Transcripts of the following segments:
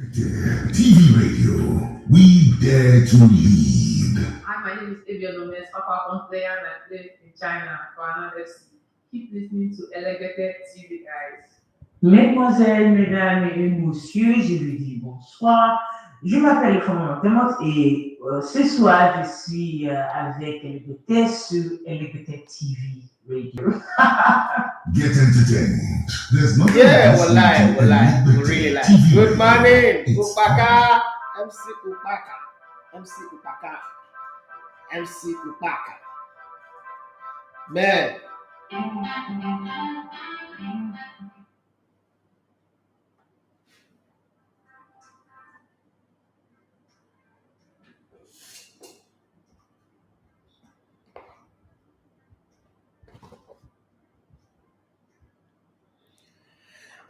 TV radio, we dare to lead. Hi, my name is Evian Papa player and I play in China for another FC. Keep listening to Elevated TV, guys. Mesdemoiselles, mesdames et messieurs, je vous dis bonsoir. Je m'appelle Fondamentalement et ce soir, je suis avec LGBT sur LGBT TV Radio. Get entertained. There's nothing Yeah, else wallahi, to wallahi, LGBT really like. TV Good morning, radio. Upaka, MC Upaka, MC Upaka, MC Upaka. Man.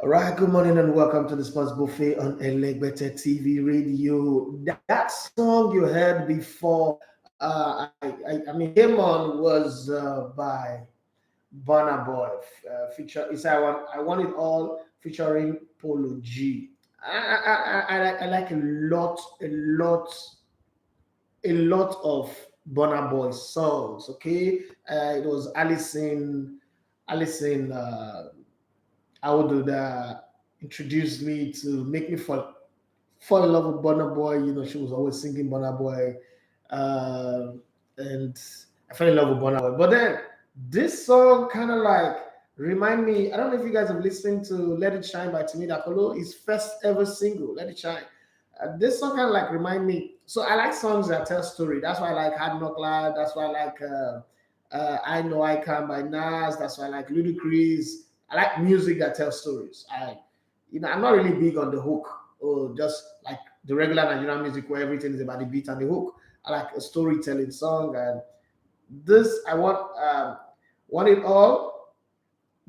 All right, good morning and welcome to the Sports Buffet on Elegbete TV Radio. That song you heard before, came on was by Burna Boy. I want it all featuring Polo G. I like a lot of Burna Boy songs. Okay, it was Alison. I would introduce me to make me fall in love with Burna Boy. You know, she was always singing Burna Boy, and I fell in love with Burna Boy. But then this song kind of like remind me. I don't know if you guys have listened to "Let It Shine" by Timmy Dakolo, his first ever single, "Let It Shine." This song kind of like remind me. So I like songs that tell story. That's why I like Hard Knock Live. That's why I like I Know I Can by Nas. That's why I like Ludacris. I like music that tells stories. I'm not really big on the hook or just like the regular Nigerian music where everything is about the beat and the hook. I like a storytelling song, and this I want it all.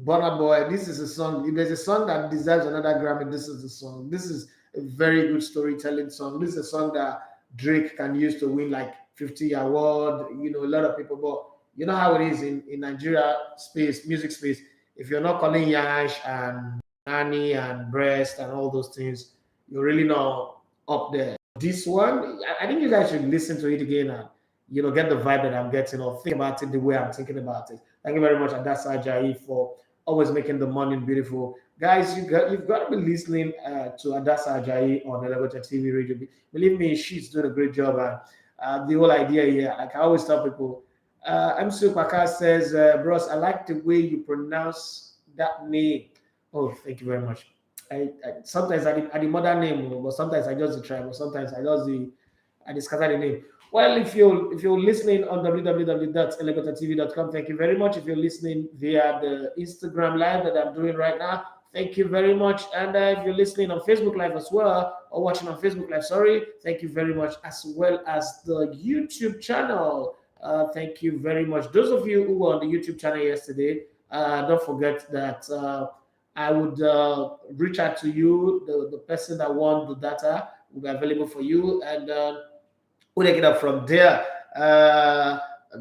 Burna Boy. This is a song. If there's a song that deserves another Grammy, this is the song. This is a very good storytelling song. This is a song that Drake can use to win like 50 award. You know, a lot of people, but you know how it is in Nigeria music space. If you're not calling Yash and Nani and Breast and all those things, you're really not up there. This one, I think you guys should listen to it again and get the vibe that I'm getting or think about it the way I'm thinking about it. Thank you very much, Adasa Ajayi, for always making the morning beautiful. Guys, you've got to be listening to Adasa Ajayi on Elevated TV Radio. Believe me, she's doing a great job. And the whole idea here, like I always tell people, MC Upaka says, bros, I like the way you pronounce that name. Oh, thank you very much. I sometimes I the mother name, but sometimes I just the tribe, but sometimes I discover the name. Well, if you're listening on www.elebetetv.com, thank you very much. If you're listening via the Instagram live that I'm doing right now, thank you very much. And if you're listening on Facebook Live as well, or watching on Facebook Live, thank you very much, as well as the YouTube channel. Thank you very much. Those of you who were on the YouTube channel yesterday, don't forget that I would reach out to you. The person that won the data will be available for you, and we'll take it up from there.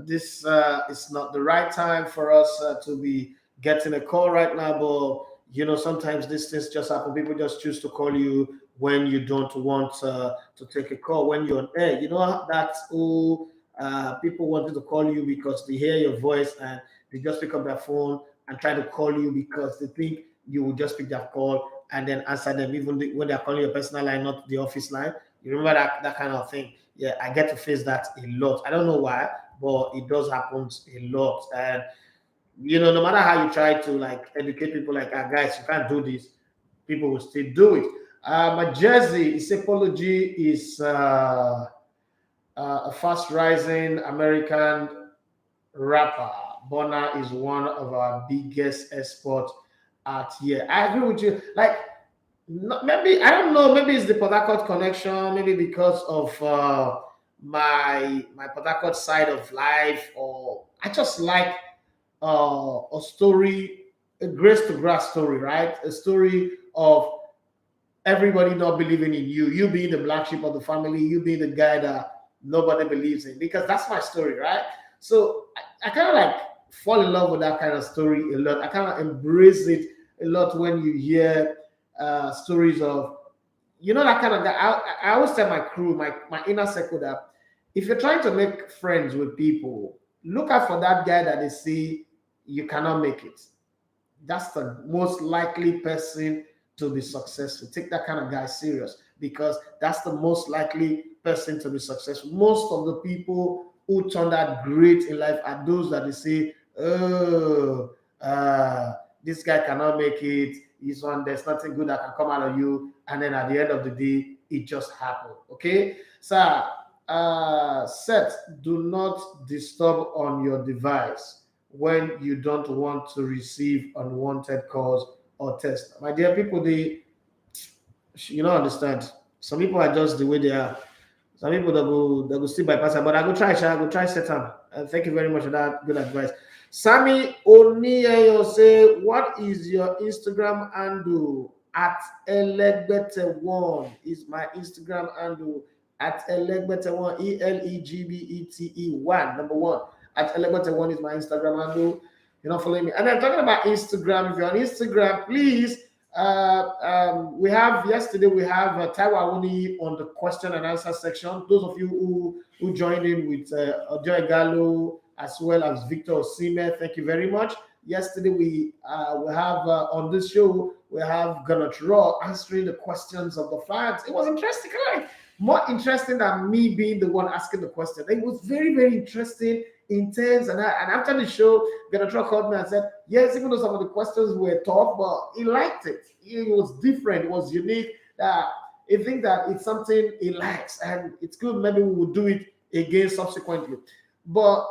This is not the right time for us to be getting a call right now, but sometimes these things just happen. People just choose to call you when you don't want to take a call when you're on air. That's who. People wanted to call you because they hear your voice and they just pick up their phone and try to call you because they think you will just pick their call and then answer them even when they're calling your personal line, not the office line. You remember that kind of thing? Yeah, I get to face that a lot. I don't know why, but it does happen a lot. And no matter how you try to like educate people like, guys, you can't do this, people will still do it. My jersey, its apology is a fast-rising American rapper. Burna is one of our biggest exports out here. I agree with you. Like, maybe, I don't know, maybe it's the Port Harcourt connection, maybe because of my Port Harcourt side of life, or I just like a story, a grace to grass story, right? A story of everybody not believing in you being the black sheep of the family, you being the guy that nobody believes in, because that's my story, right? So I kind of like fall in love with that kind of story a lot. I kind of embrace it a lot when you hear stories of you know that kind of guy. I always tell my crew, my inner circle, that if you're trying to make friends with people, look out for that guy that they see you cannot make it. That's the most likely person to be successful. Take that kind of guy serious, because that's the most likely person to be successful. Most of the people who turn out great in life are those that they say, oh, this guy cannot make it. He's one, there's nothing good that can come out of you. And then at the end of the day, it just happened. Okay. So set do not disturb on your device when you don't want to receive unwanted calls or text. My dear people, you don't understand. Some people are just the way they are. Some people that go still bypass it, but I go try set up. Thank you very much for that good advice. Sammy Oniyo say, what is your Instagram handle? At ELEGBETE1 is my Instagram handle. At ELEGBETE1, ELEGBETE1, number 1. At ELEGBETE1 is my Instagram handle. You're not following me. And I'm talking about Instagram. If you're on Instagram, please. We have Taiwa Awuni on the question and answer section. Those of you who joined in with Ojo Gallo as well as Victor Osimhen, thank you very much. Yesterday we have on this show we have Gunnar Solskjaer answering the questions of the fans. It was interesting, right? More interesting than me being the one asking the question. It was very, very interesting, intense, and after the show, Gunnar Solskjaer called me and said, yes, even though some of the questions were tough, but he liked it. It was different, it was unique. He thinks that it's something he likes, and it's good. Maybe we will do it again subsequently. But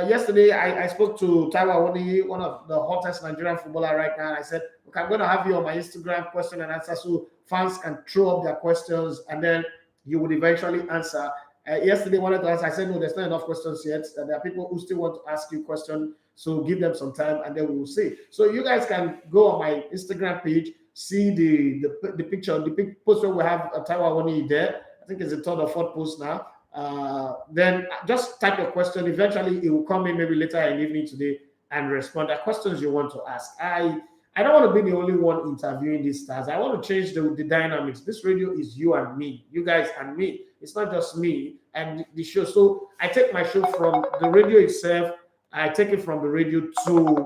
yesterday, I spoke to Taiwa Awuni, one of the hottest Nigerian footballer right now. And I said, look, I'm going to have you on my Instagram question and answer so fans can throw up their questions, and then you would eventually answer. Yesterday, wanted to answer. I said, no, there's not enough questions yet. There are people who still want to ask you questions, so give them some time, and then we will see. So you guys can go on my Instagram page, see the picture, the post where we have Taiwa Awuni there. I think it's the third or fourth post now. Then just type your question. Eventually, it will come in maybe later in the evening today and respond to questions you want to ask. I don't want to be the only one interviewing these stars. I want to change the dynamics. This radio is you and me, you guys and me. It's not just me and the show. So I take my show from the radio itself. I take it from the radio to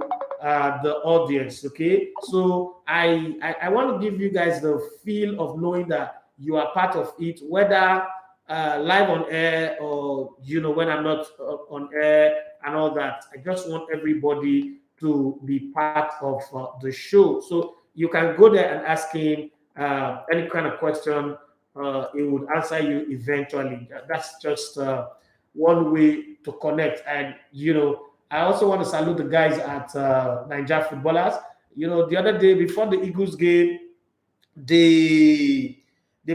the audience. Okay. So I want to give you guys the feel of knowing that you are part of it, whether live on air or when I'm not on air and all that. I just want everybody to be part of the show. So you can go there and ask him any kind of question. He would answer you eventually. That's just one way to connect. And I also want to salute the guys at Niger Footballers. The other day before the Eagles game, they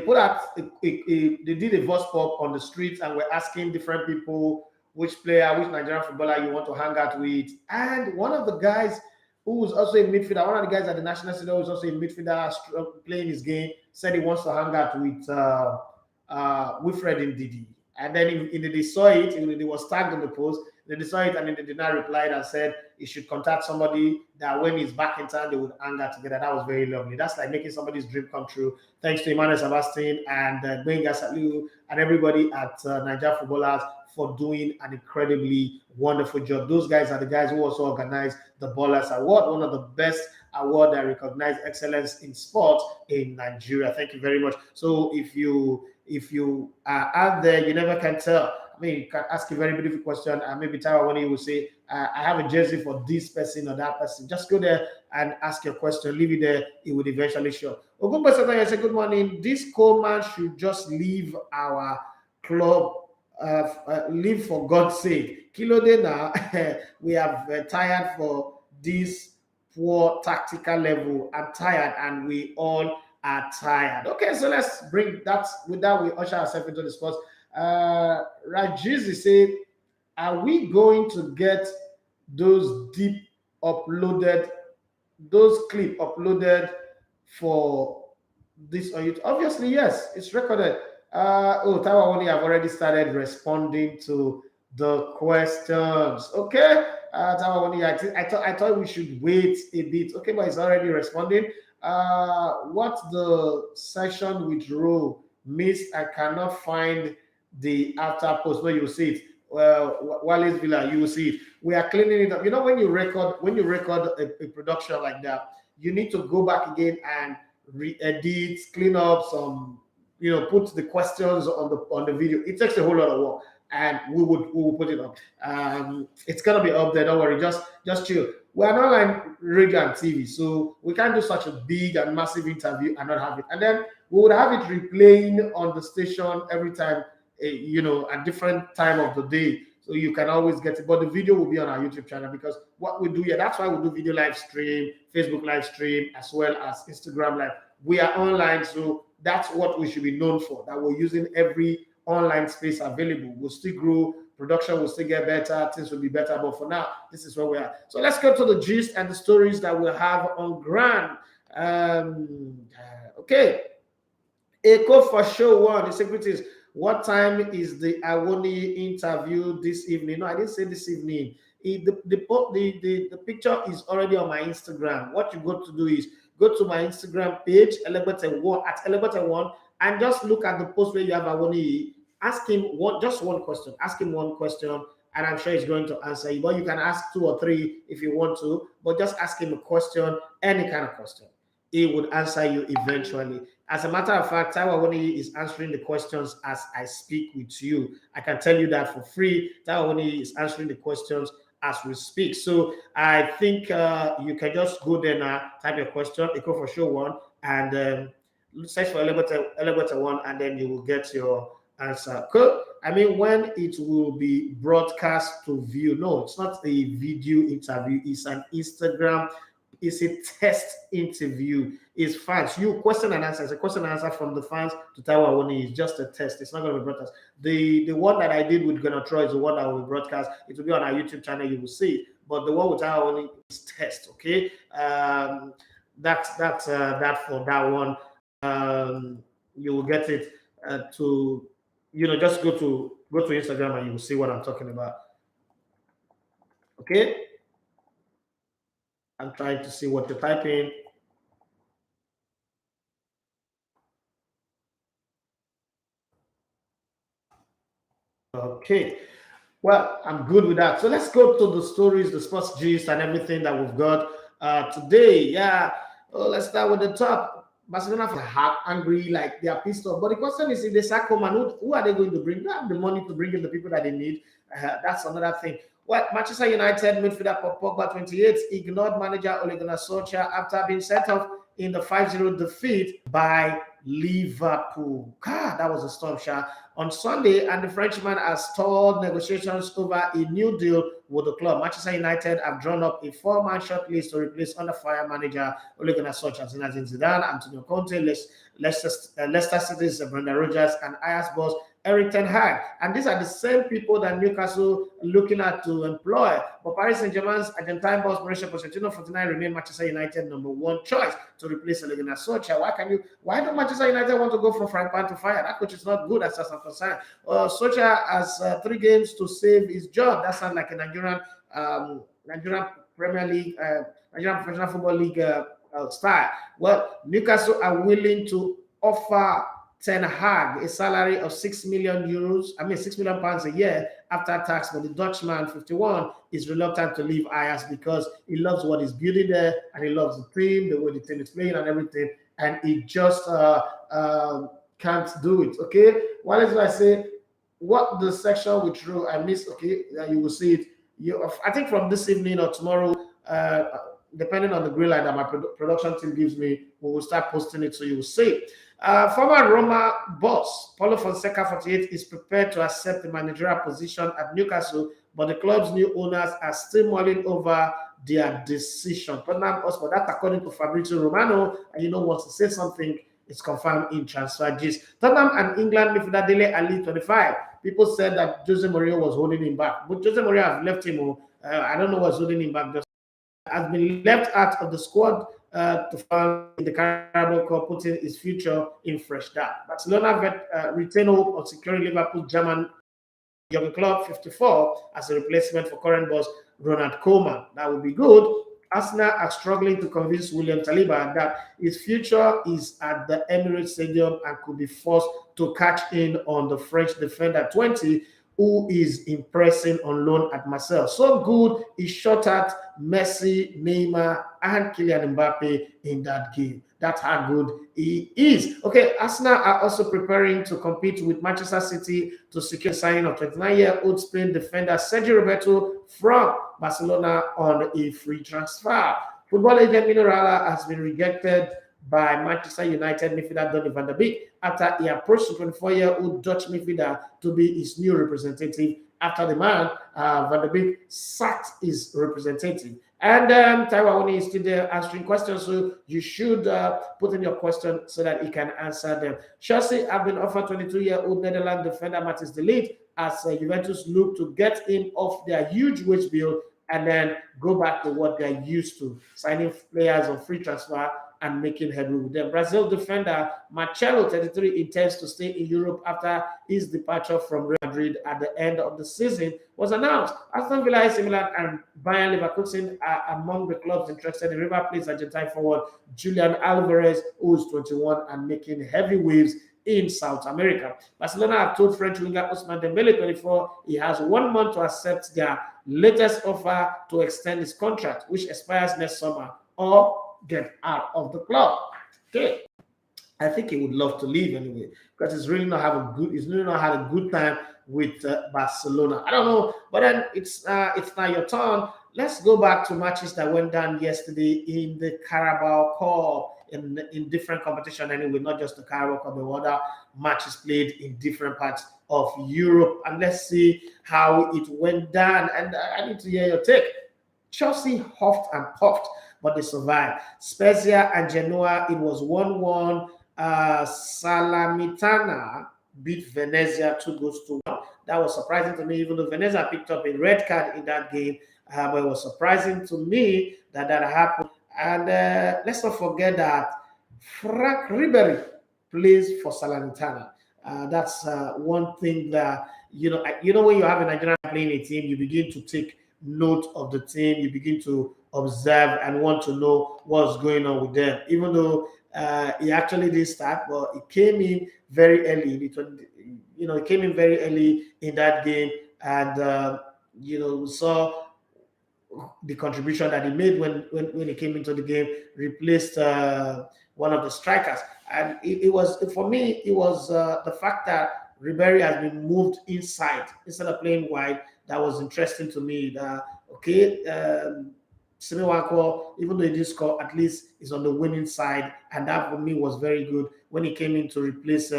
put out they did a voice pop on the streets and were asking different people which Nigerian footballer you want to hang out with. And one of the guys who was also a midfielder, one of the guys at the national stadium who was also a midfielder playing his game, said he wants to hang out with Wilfred Ndidi. And then they saw it, it was tagged in the post. They saw it and they did not reply and said he should contact somebody that when he's back in town, they would hang out together. That was very lovely. That's like making somebody's dream come true. Thanks to Emmanuel Sebastian and Benga Salu and everybody at Niger Footballers for doing an incredibly wonderful job. Those guys are the guys who also organized the Ballers Award, one of the best awards that recognize excellence in sport in Nigeria. Thank you very much. So if you are out there, you never can tell. I mean, you can ask a very beautiful question, and maybe Taiwa Awuni will say, I have a jersey for this person or that person. Just go there and ask your question. Leave it there. It will eventually show. Ogumba Satan, say, good morning. This Coleman should just leave our club. Leave for God's sake. Kilo de now, we have tired for this poor tactical level. I'm tired, and we all are tired. Okay, so let's bring that. With that, we usher ourselves into the sports. Rajizi said, are we going to get those clip uploaded for this on YouTube? Obviously, yes, it's recorded. Taiwa Awuni have already started responding to the questions. Okay, Taiwa Awuni, I thought we should wait a bit. Okay, but it's already responding. What the session with Ro missed, I cannot find the after post where you see it. Well, Wallace Villa, you will see it. We are cleaning it up. You know, when you record a production like that, you need to go back again and re-edit, clean up some, put the questions on the video. It takes a whole lot of work, and we will put it up. It's gonna be up there. Don't worry, just chill. We're an online radio and TV, so we can't do such a big and massive interview and not have it. And then we would have it replaying on the station every time, at different time of the day. So you can always get it. But the video will be on our YouTube channel, because what we do here, that's why we do video live stream, Facebook live stream, as well as Instagram live. We are online, so that's what we should be known for, that we're using every online space available. We'll still grow, production will still get better, things will be better, but for now, this is where we are. So let's go to the gist and the stories that we'll have on ground. Okay. Echo for show one. The secret is, what time is the Awoni interview this evening? No, I didn't say this evening. The picture is already on my Instagram. What you got to do is go to my Instagram page, ELEGBETE1, at ELEGBETE1, and just look at the post where you have Awoni. Ask him just one question. Ask him one question, and I'm sure he's going to answer you. But you can ask 2 or 3 if you want to, but just ask him a question, any kind of question. He would answer you eventually. As a matter of fact, Taiwo Awoniyi is answering the questions as I speak with you. I can tell you that for free. Taiwo Awoniyi is answering the questions as we speak. So I think you can just go there now, type your question, Echo for show one, and search for ELEGBETE1, and then you will get your answer. Cool. I mean, when it will be broadcast to view? No, it's not a video interview. It's an Instagram. It's a test interview. It's fans. You question and answer. It's a question and answer from the fans to Taiwo Awoniyi. It's just a test. It's not going to be broadcast. The one that I did with Gunnar Troy is the one that will be broadcast. It will be on our YouTube channel. You will see it. But the one with Taiwo Awoniyi is test. Okay. That's that for that one. You will get it to just go to Instagram and you will see what I'm talking about. Okay. I'm trying to see what you're typing. Okay. Well, I'm good with that. So let's go to the stories, the sports gist, and everything that we've got today. Yeah. Let's start with the top. Barcelona are angry, like they are pissed off. But the question is, if they sack Coman, who are they going to bring? They have the money to bring in the people that they need. That's another thing. Well, Manchester United midfielder Paul Pogba, 28, ignored manager Ole Gunnar Solskjaer after being sent off in the 5-0 defeat by Liverpool. God, that was a storm shot on Sunday, and the Frenchman has stalled negotiations over a new deal with the club. Manchester United have drawn up a 4-man shortlist to replace under fire manager Ole Gunnar Solskjaer, Zinedine Zidane, Antonio Conte, Leicester City's Brendan Rodgers, and Ajax boss Erik Ten Hag. And these are the same people that Newcastle looking at to employ. But Paris Saint-Germain's Argentine boss Mauricio Pochettino, 49, remain Manchester United #1 choice to replace Ole Gunnar Solskjaer. Why don't Manchester United want to go from frying pan to fire? That coach is not good as far as I'm concerned. Solskjaer has 3 games to save his job. That sounds like a Nigerian Premier League, Nigerian Professional Football League style. Well, Newcastle are willing to offer Ten Hag a salary of £6 million a year after tax, but the Dutchman, 51, is reluctant to leave Ajax because he loves what he's building there and he loves the team, the way the team is playing and everything, and he just can't do it. Okay, what else do I say? What the section with Drew I missed? Okay, you will see it. I think from this evening or tomorrow, depending on the green light that my production team gives me, we will start posting it so you will see it. Former Roma boss Paulo Fonseca, 48, is prepared to accept the managerial position at Newcastle, but the club's new owners are still mulling over their decision. Tottenham Hotspur, that according to Fabrizio Romano, and wants to say something, it's confirmed in transfer gist. Tottenham and England midfielder Dele Alli, 25. People said that Jose Mourinho was holding him back, but Jose Mourinho has left him. I don't know what's holding him back. Just has been left out of the squad to fund in the Carabao Cup, putting his future in fresh doubt. Barcelona retain hope on securing Liverpool German young club 54 as a replacement for current boss Ronald Koeman. That would be good. Arsenal are struggling to convince William Saliba that his future is at the Emirates Stadium and could be forced to catch in on the French defender 20, who is impressing on loan at Marseille. So good, he shot at Messi, Neymar, and Kylian Mbappe in that game. That's how good he is. Okay, Arsenal are also preparing to compete with Manchester City to secure the signing of 29-year-old Spain defender Sergio Roberto from Barcelona on a free transfer. Football agent Mino Raiola has been rejected by Manchester United midfielder Donny van der Beek after he approached the 24-year-old Dutch midfielder to be his new representative after the man, Van der Beek, sacked his representative. And Taiwo Awoniyi is still there answering questions, so you should put in your question so that he can answer them. Chelsea have been offered 22-year-old Netherlands defender Matthijs de Ligt as Juventus look to get him off their huge wage bill and then go back to what they're used to, signing players on free transfer and making headway with them. Brazil defender Marcelo, 33, intends to stay in Europe after his departure from Real Madrid at the end of the season was announced. Aston Villa, AC Milan, and Bayern Leverkusen are among the clubs interested in River Plate's Argentine forward Julian Alvarez, who is 21 and making heavy waves in South America. Barcelona have told French winger Ousmane Dembele, 24, he has 1 month to accept their latest offer to extend his contract, which expires next summer, or get out of the club. Okay, I think he would love to leave anyway because he's really not had a good time with Barcelona. I don't know, but then it's now your turn. Let's go back to matches that went down yesterday in the Carabao Cup in different competition anyway, not just the Carabao Cup, but other matches played in different parts of Europe. And let's see how it went down. And I need to hear your take. Chelsea huffed and puffed, but they survived. Spezia and Genoa, it was 1-1. Salamitana beat Venezia 2-1. That was surprising to me, even though Venezia picked up a red card in that game. But it was surprising to me that happened. And let's not forget that Frank Ribery plays for Salernitana. That's one thing that, when you have a Nigerian playing a team, you begin to take note of the team, you begin to observe and want to know what's going on with them. Even though he actually did start, but he came in very early. He came in very early in that game, and we saw the contribution that he made when he came into the game, replaced one of the strikers. And it was, for me, it was the fact that Ribery has been moved inside instead of playing wide. That was interesting to me. Simiwako, even though he did score, at least is on the winning side, and that for me was very good. When he came in to replace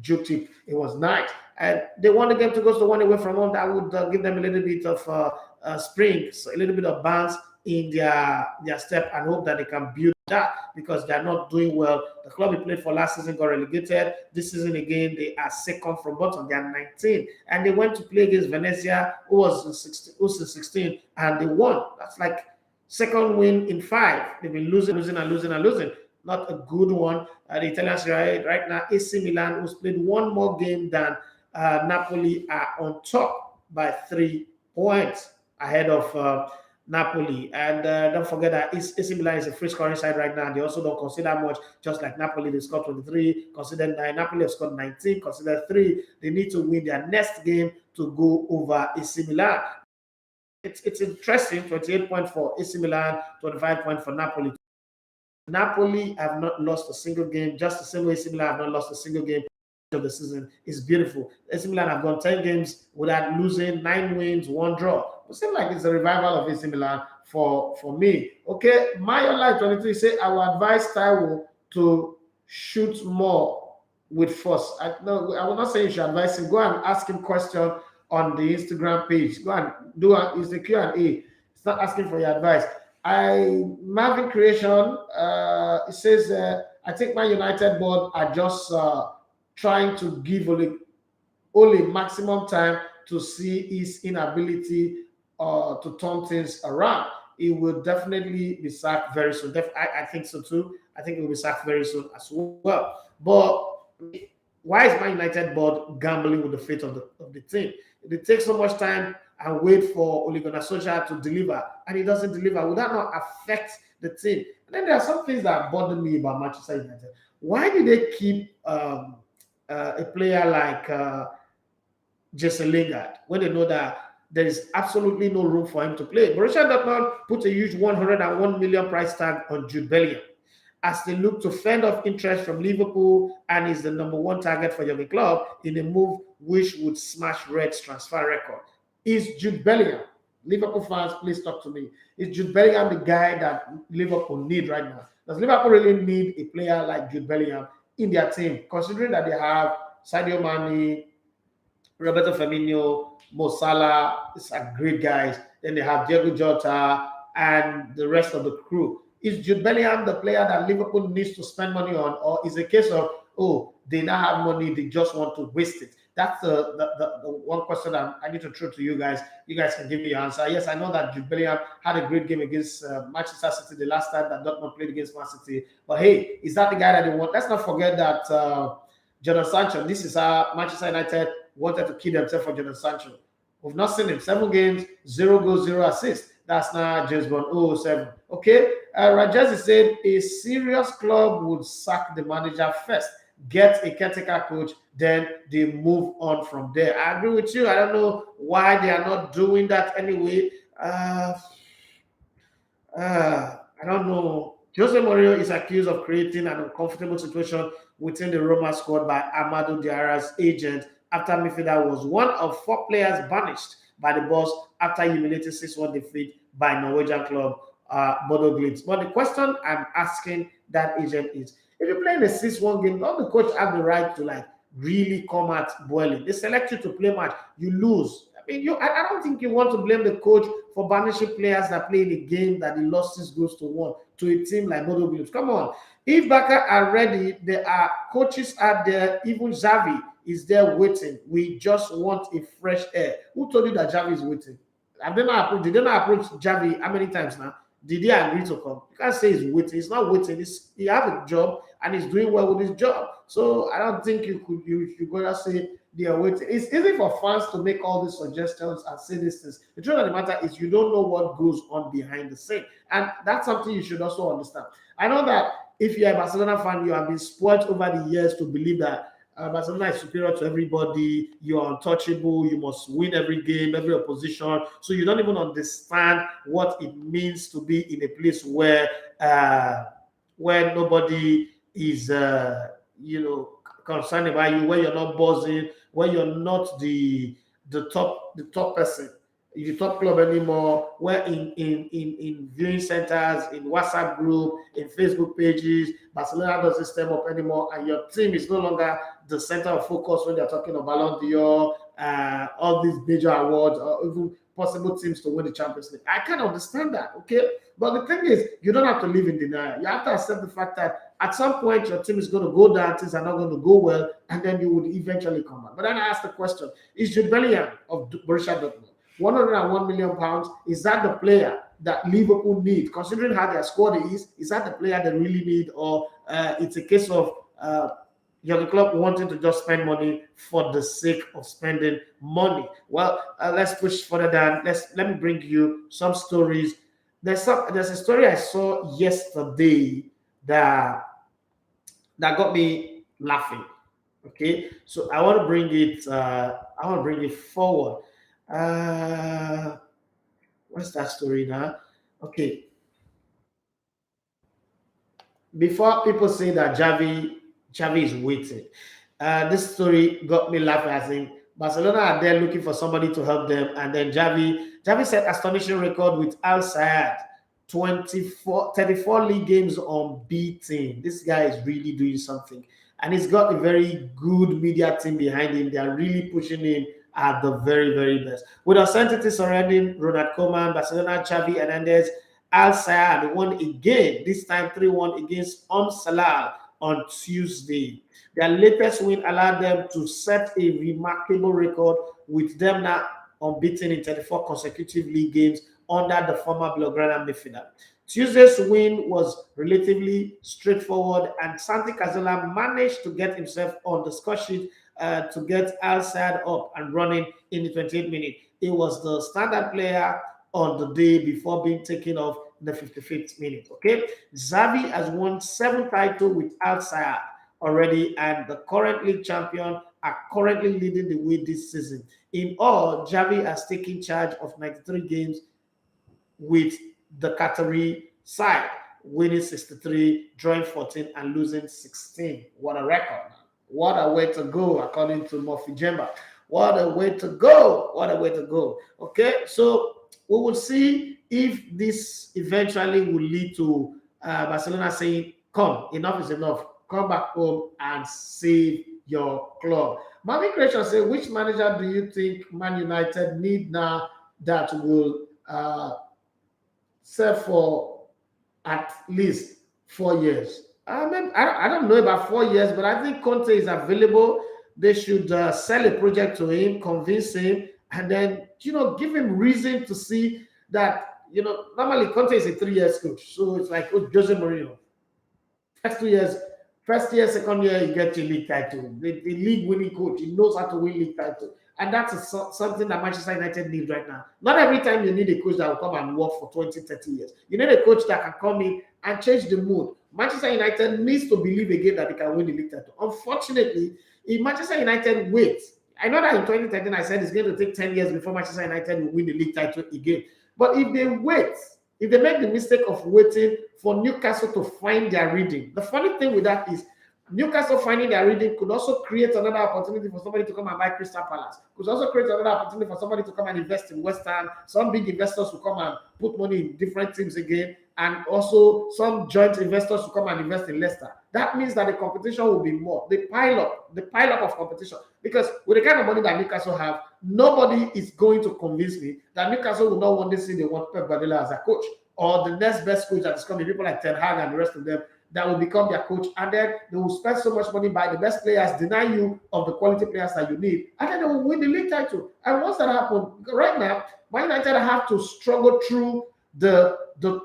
Jutip, it was nice. And they won the game to go to one away from home. That would give them a little bit of spring, so a little bit of bounce in their step, and hope that they can build that, because they're not doing well. The club he played for last season got relegated. This season again, they are second from bottom. They are 19, and they went to play against Venezia, who was in 16, and they won. That's like second win in 5. They've been losing. Not a good one. The Italians right now, AC Milan, who's played one more game than Napoli, are on top by 3 points ahead of Napoli. And don't forget that AC Milan is a free scoring side right now. They also don't consider much, just like Napoli. They scored 23, considered 9. Napoli have scored 19, considered 3. They need to win their next game to go over AC Milan. It's interesting, 28 points for AC Milan, 25 points for Napoli. Napoli have not lost a single game, just the same way AC Milan have not lost a single game of the season. Is beautiful. AC Milan have gone 10 games without losing, 9 wins, 1 draw. It seems like it's a revival of AC Milan for me. Okay, Mayo Life 23 say I will advise Taiwo to shoot more with force. I will not say you should advise him. Go and ask him question on the Instagram page. Go and do it's the Q&A. It's not asking for your advice. Marvin Creation, it says, I think my United board are just trying to give Ole maximum time to see his inability to turn things around. He will definitely be sacked very soon. I think so too. I think he will be sacked very soon as well. But why is my United board gambling with the fate of the team? It takes so much time and wait for Ole Gunnar Solskjaer to deliver, and he doesn't deliver? Would that not affect the team? And then there are some things that bother me about Manchester United. Why do they keep a player like Jesse Lingard when they know that there is absolutely no room for him to play? Borussia Dortmund put a huge 101 million price tag on Jude Bellingham as they look to fend off interest from Liverpool, and is the number one target for the club in a move which would smash Red's transfer record. Is Jude Bellingham, Liverpool fans, please talk to me, is Jude Bellingham the guy that Liverpool need right now? Does Liverpool really need a player like Jude Bellingham in their team, considering that they have Sadio Mane, Roberto Firmino, Mo Salah? These are great guys. Then they have Diego Jota and the rest of the crew. Is Jude Bellingham the player that Liverpool needs to spend money on, or is it a case of, oh, they now have money, they just want to waste it? That's the one question that I need to throw to you guys. You guys can give me your answer. Yes, I know that Jude Bellingham had a great game against Manchester City the last time that Dortmund played against Man City. But hey, is that the guy that they want? Let's not forget that Jadon Sancho, this is how Manchester United wanted to kill themselves for Jadon Sancho. We've not seen him. 7 games, 0 goals, 0 assists. That's not James Bond 007. Okay. Rodgers said a serious club would sack the manager first, get a caretaker coach, then they move on from there. I agree with you. I don't know why they are not doing that anyway. I don't know. Jose Mourinho is accused of creating an uncomfortable situation within the Roma squad by Amadou Diarra's agent after midfielder was one of 4 players banished by the boss after humiliating 6-1 defeat by Norwegian club Bodo Glimt. But the question I'm asking that agent is, if you're playing a 6-1 game, don't the coach have the right to like really come at boiling? They select you to play match, you lose. I mean, I don't think you want to blame the coach for banishing players that play in a game that the lost 6 goals to 1 to a team like Bodo Glimt. Come on. If Barca are ready, there are coaches out there, even Xavi is there waiting. We just want a fresh air. Who told you that Xavi is waiting? Did they not approach Xavi how many times now? Did he agree to come? You can't say he's waiting. He's not waiting. He has a job and he's doing well with his job. So I don't think you should go and say they are waiting. It's easy for fans to make all these suggestions and say these things. The truth of the matter is you don't know what goes on behind the scene. And that's something you should also understand. I know that if you're a Barcelona fan, you have been spoiled over the years to believe that Barcelona is superior to everybody. You are untouchable. You must win every game, every opposition. So you don't even understand what it means to be in a place where nobody is, concerned about you, where you're not buzzing, where you're not the top person, the top club anymore, where in viewing centers, in WhatsApp group, in Facebook pages, Barcelona doesn't step up anymore, and your team is no longer the center of focus when they're talking about Ballon d'Or, all these major awards, or even possible teams to win the Champions League. I can understand that, okay? But the thing is, you don't have to live in denial. You have to accept the fact that at some point your team is going to go down, things are not going to go well, and then you would eventually come back. But then I ask the question, is Jude Bellingham of Borussia Dortmund, 101 million pounds, is that the player that Liverpool need, considering how their squad is that the player they really need, or it's a case of the club wanting to just spend money for the sake of spending money? Well, let's push further down. Let me bring you some stories. There's a story I saw yesterday that got me laughing. Okay, so I want to bring it forward. What's that story now? Okay. Before people say that Xavi is waiting, this story got me laughing. I think Barcelona are there looking for somebody to help them, and then Xavi set astonishing record with Al Sadd, 34 league games unbeaten. This guy is really doing something, and he's got a very good media team behind him. They are really pushing him at the very, very best. With uncertainty surrounding Ronald Koeman, Barcelona, Xavi Hernandez, Al Sadd won again, this time 3-1 against Salah on Tuesday. Their latest win allowed them to set a remarkable record, with them now unbeaten in 34 consecutive league games under the former Blaugrana midfielder. Tuesday's win was relatively straightforward, and Santi Cazorla managed to get himself on the score sheet to get Al Sadd up and running in the 28th minute. He was the standard player on the day before being taken off in the 55th minute. Okay, Xavi has won 7 titles with outside already, and the current league champion are currently leading the way this season. In all, Xavi has taken charge of 93 games with the Qatari side, winning 63, drawing 14, and losing 16. What a record! What a way to go, according to Murphy Jemba. What a way to go! What a way to go! Okay, so we will see if this eventually will lead to Barcelona saying, "Come, enough is enough. Come back home and save your club." Marvin Creation said, "Which manager do you think Man United need now that will serve for at least 4 years?" I mean, I don't know about 4 years, but I think Conte is available. They should sell a project to him, convince him, and then, give him reason to see that, normally Conte is a 3 year coach. So it's like Jose Mourinho. First year, second year, you get your league title. The league winning coach, he knows how to win league title. And that's something that Manchester United needs right now. Not every time you need a coach that will come and work for 20, 30 years. You need a coach that can come in and change the mood. Manchester United needs to believe again that they can win the league title. Unfortunately, if Manchester United waits, I know that in 2013 I said it's going to take 10 years before Manchester United will win the league title again. But if they wait, if they make the mistake of waiting for Newcastle to find their reading, the funny thing with that is Newcastle finding their reading could also create another opportunity for somebody to come and buy Crystal Palace. Could also create another opportunity for somebody to come and invest in West Ham. Some big investors will come and put money in different teams again. And also some joint investors will come and invest in Leicester. That means that the competition will be more. The pile up of competition. Because with the kind of money that Newcastle have, nobody is going to convince me that Newcastle will not want to see they want Pep Guardiola as a coach. Or the next best coach that is coming, people like Ten Hag and the rest of them, that will become their coach, and then they will spend so much money by the best players, deny you of the quality players that you need, and then they will win the league title. And once that happens, right now, Man United have to struggle through the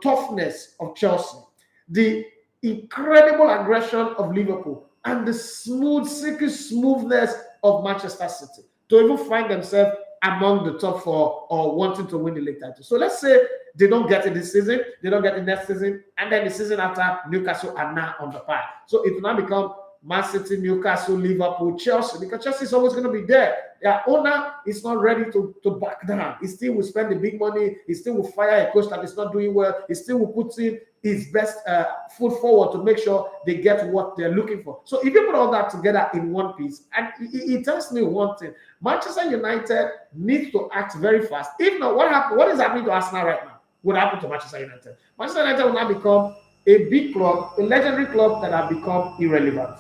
toughness of Chelsea, the incredible aggression of Liverpool, and the silky smoothness of Manchester City to even find themselves among the top 4 or wanting to win the league title. So let's say they don't get it this season, they don't get it next season, and then the season after, Newcastle are now on the par. So it will now become Man City, Newcastle, Liverpool, Chelsea, because Chelsea is always going to be there. Their owner is not ready to back down. He still will spend the big money. He still will fire a coach that is not doing well. He still will put in his best foot forward to make sure they get what they're looking for. So if you put all that together in one piece, and it tells me one thing: Manchester United needs to act very fast. If not, what is happening to Arsenal right now? What happened to Manchester United? Manchester United will now become a big club, a legendary club that have become irrelevant.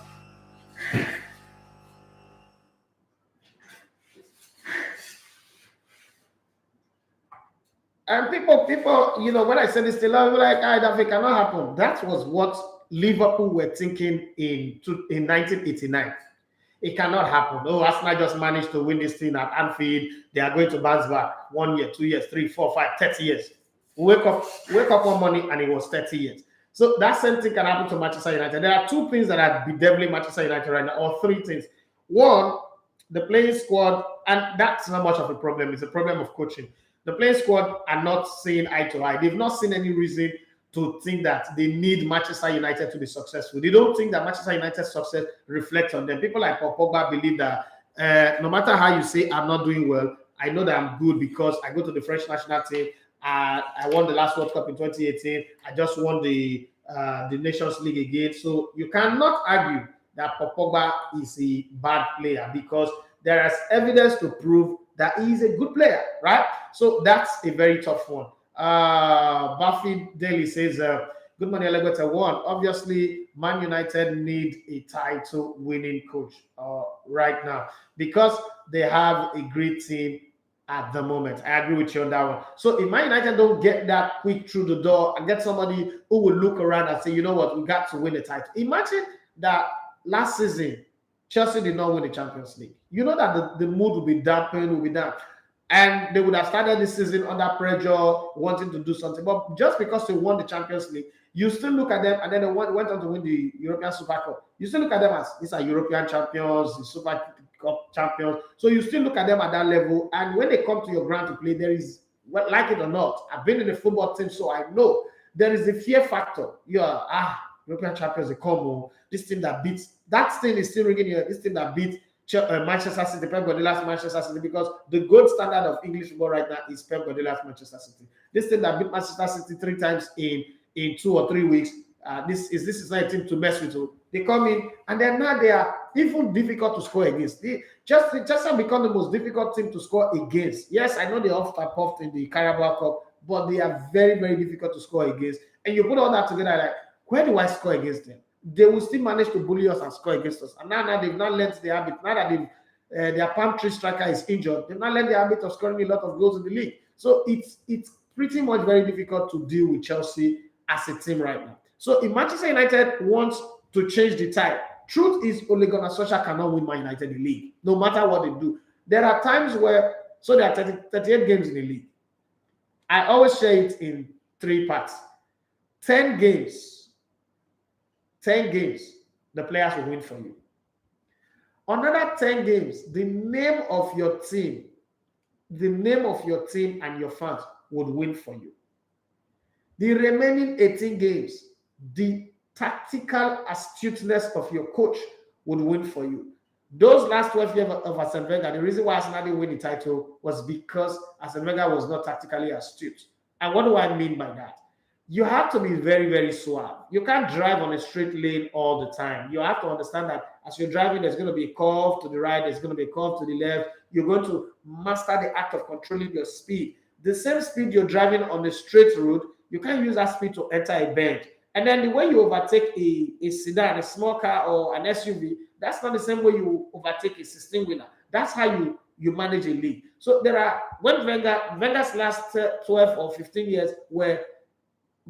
And people, when I said this to them, like, that it cannot happen. That was what Liverpool were thinking in 1989. It cannot happen. Oh, Arsenal just managed to win this thing at Anfield. They are going to bounce back 1 year, 2 years, 3, 4, 5, 30 years. Wake up one morning and it was 30 years. So that same thing can happen to Manchester United. There are 2 things that are bedeviling Manchester United right now, or 3 things. One, the playing squad, and that's not much of a problem. It's a problem of coaching. The playing squad are not seeing eye to eye. They've not seen any reason to think that they need Manchester United to be successful. They don't think that Manchester United's success reflects on them. People like Paul Pogba believe that no matter how you say I'm not doing well, I know that I'm good because I go to the French national team. I won the last World Cup in 2018. I just won the Nations League again. So you cannot argue that Paul Pogba is a bad player because there is evidence to prove that he is a good player, right? So that's a very tough one. Buffy Daly says, good morning, Elegbete One. Obviously, Man United need a title winning coach right now because they have a great team at the moment. I agree with you on that one. So if Man United don't get that quick through the door and get somebody who will look around and say, you know what, we got to win a title. Imagine that last season, Chelsea did not win the Champions League. You know that the mood will be dampened, will be down. And they would have started this season under pressure, wanting to do something. But just because they won the Champions League, you still look at them, and then they went on to win the European Super Cup. You still look at them as these are European champions, the Super Cup champions. So you still look at them at that level. And when they come to your ground to play, there is, well, like it or not, I've been in the football team, so I know there is a fear factor. European champions, they come, this team that beats, that thing is still ringing here, this team that beats Manchester City, Pep Guardiola's Manchester City, because the gold standard of English football right now is Pep Guardiola's Manchester City. This team that beat Manchester City 3 times in 2 or 3 weeks, this is not a team to mess with. They come in, and then now they are even difficult to score against. They just have become the most difficult team to score against. Yes, I know they often puffed in the Carabao Cup, but they are very, very difficult to score against. And you put all that together, like, where do I score against them? They will still manage to bully us and score against us. And now they've not learned their habit. Now that their palm tree striker is injured, they've not learned the habit of scoring a lot of goals in the league. So it's pretty much very difficult to deal with Chelsea as a team right now. So if Manchester United wants to change the tide, truth is Ole Gunnar Solskjaer cannot win Man United the league, no matter what they do. There are times where, so there are 38 games in the league. I always share it in 3 parts. 10 games, the players will win for you. Another 10 games, the name of your team and your fans would win for you. The remaining 18 games, the tactical astuteness of your coach would win for you. Those last 12 years of Arsene Wenger, the reason why Arsenal didn't win the title was because Arsene Wenger was not tactically astute. And what do I mean by that? You have to be very, very suave. You can't drive on a straight lane all the time. You have to understand that as you're driving, there's going to be a curve to the right, there's going to be a curve to the left. You're going to master the act of controlling your speed. The same speed you're driving on the straight road, you can't use that speed to enter a bend. And then the way you overtake a sedan, a small car, or an SUV, that's not the same way you overtake a 16-wheeler. That's how you manage a league. So there are, when Wenger's last 12 or 15 years were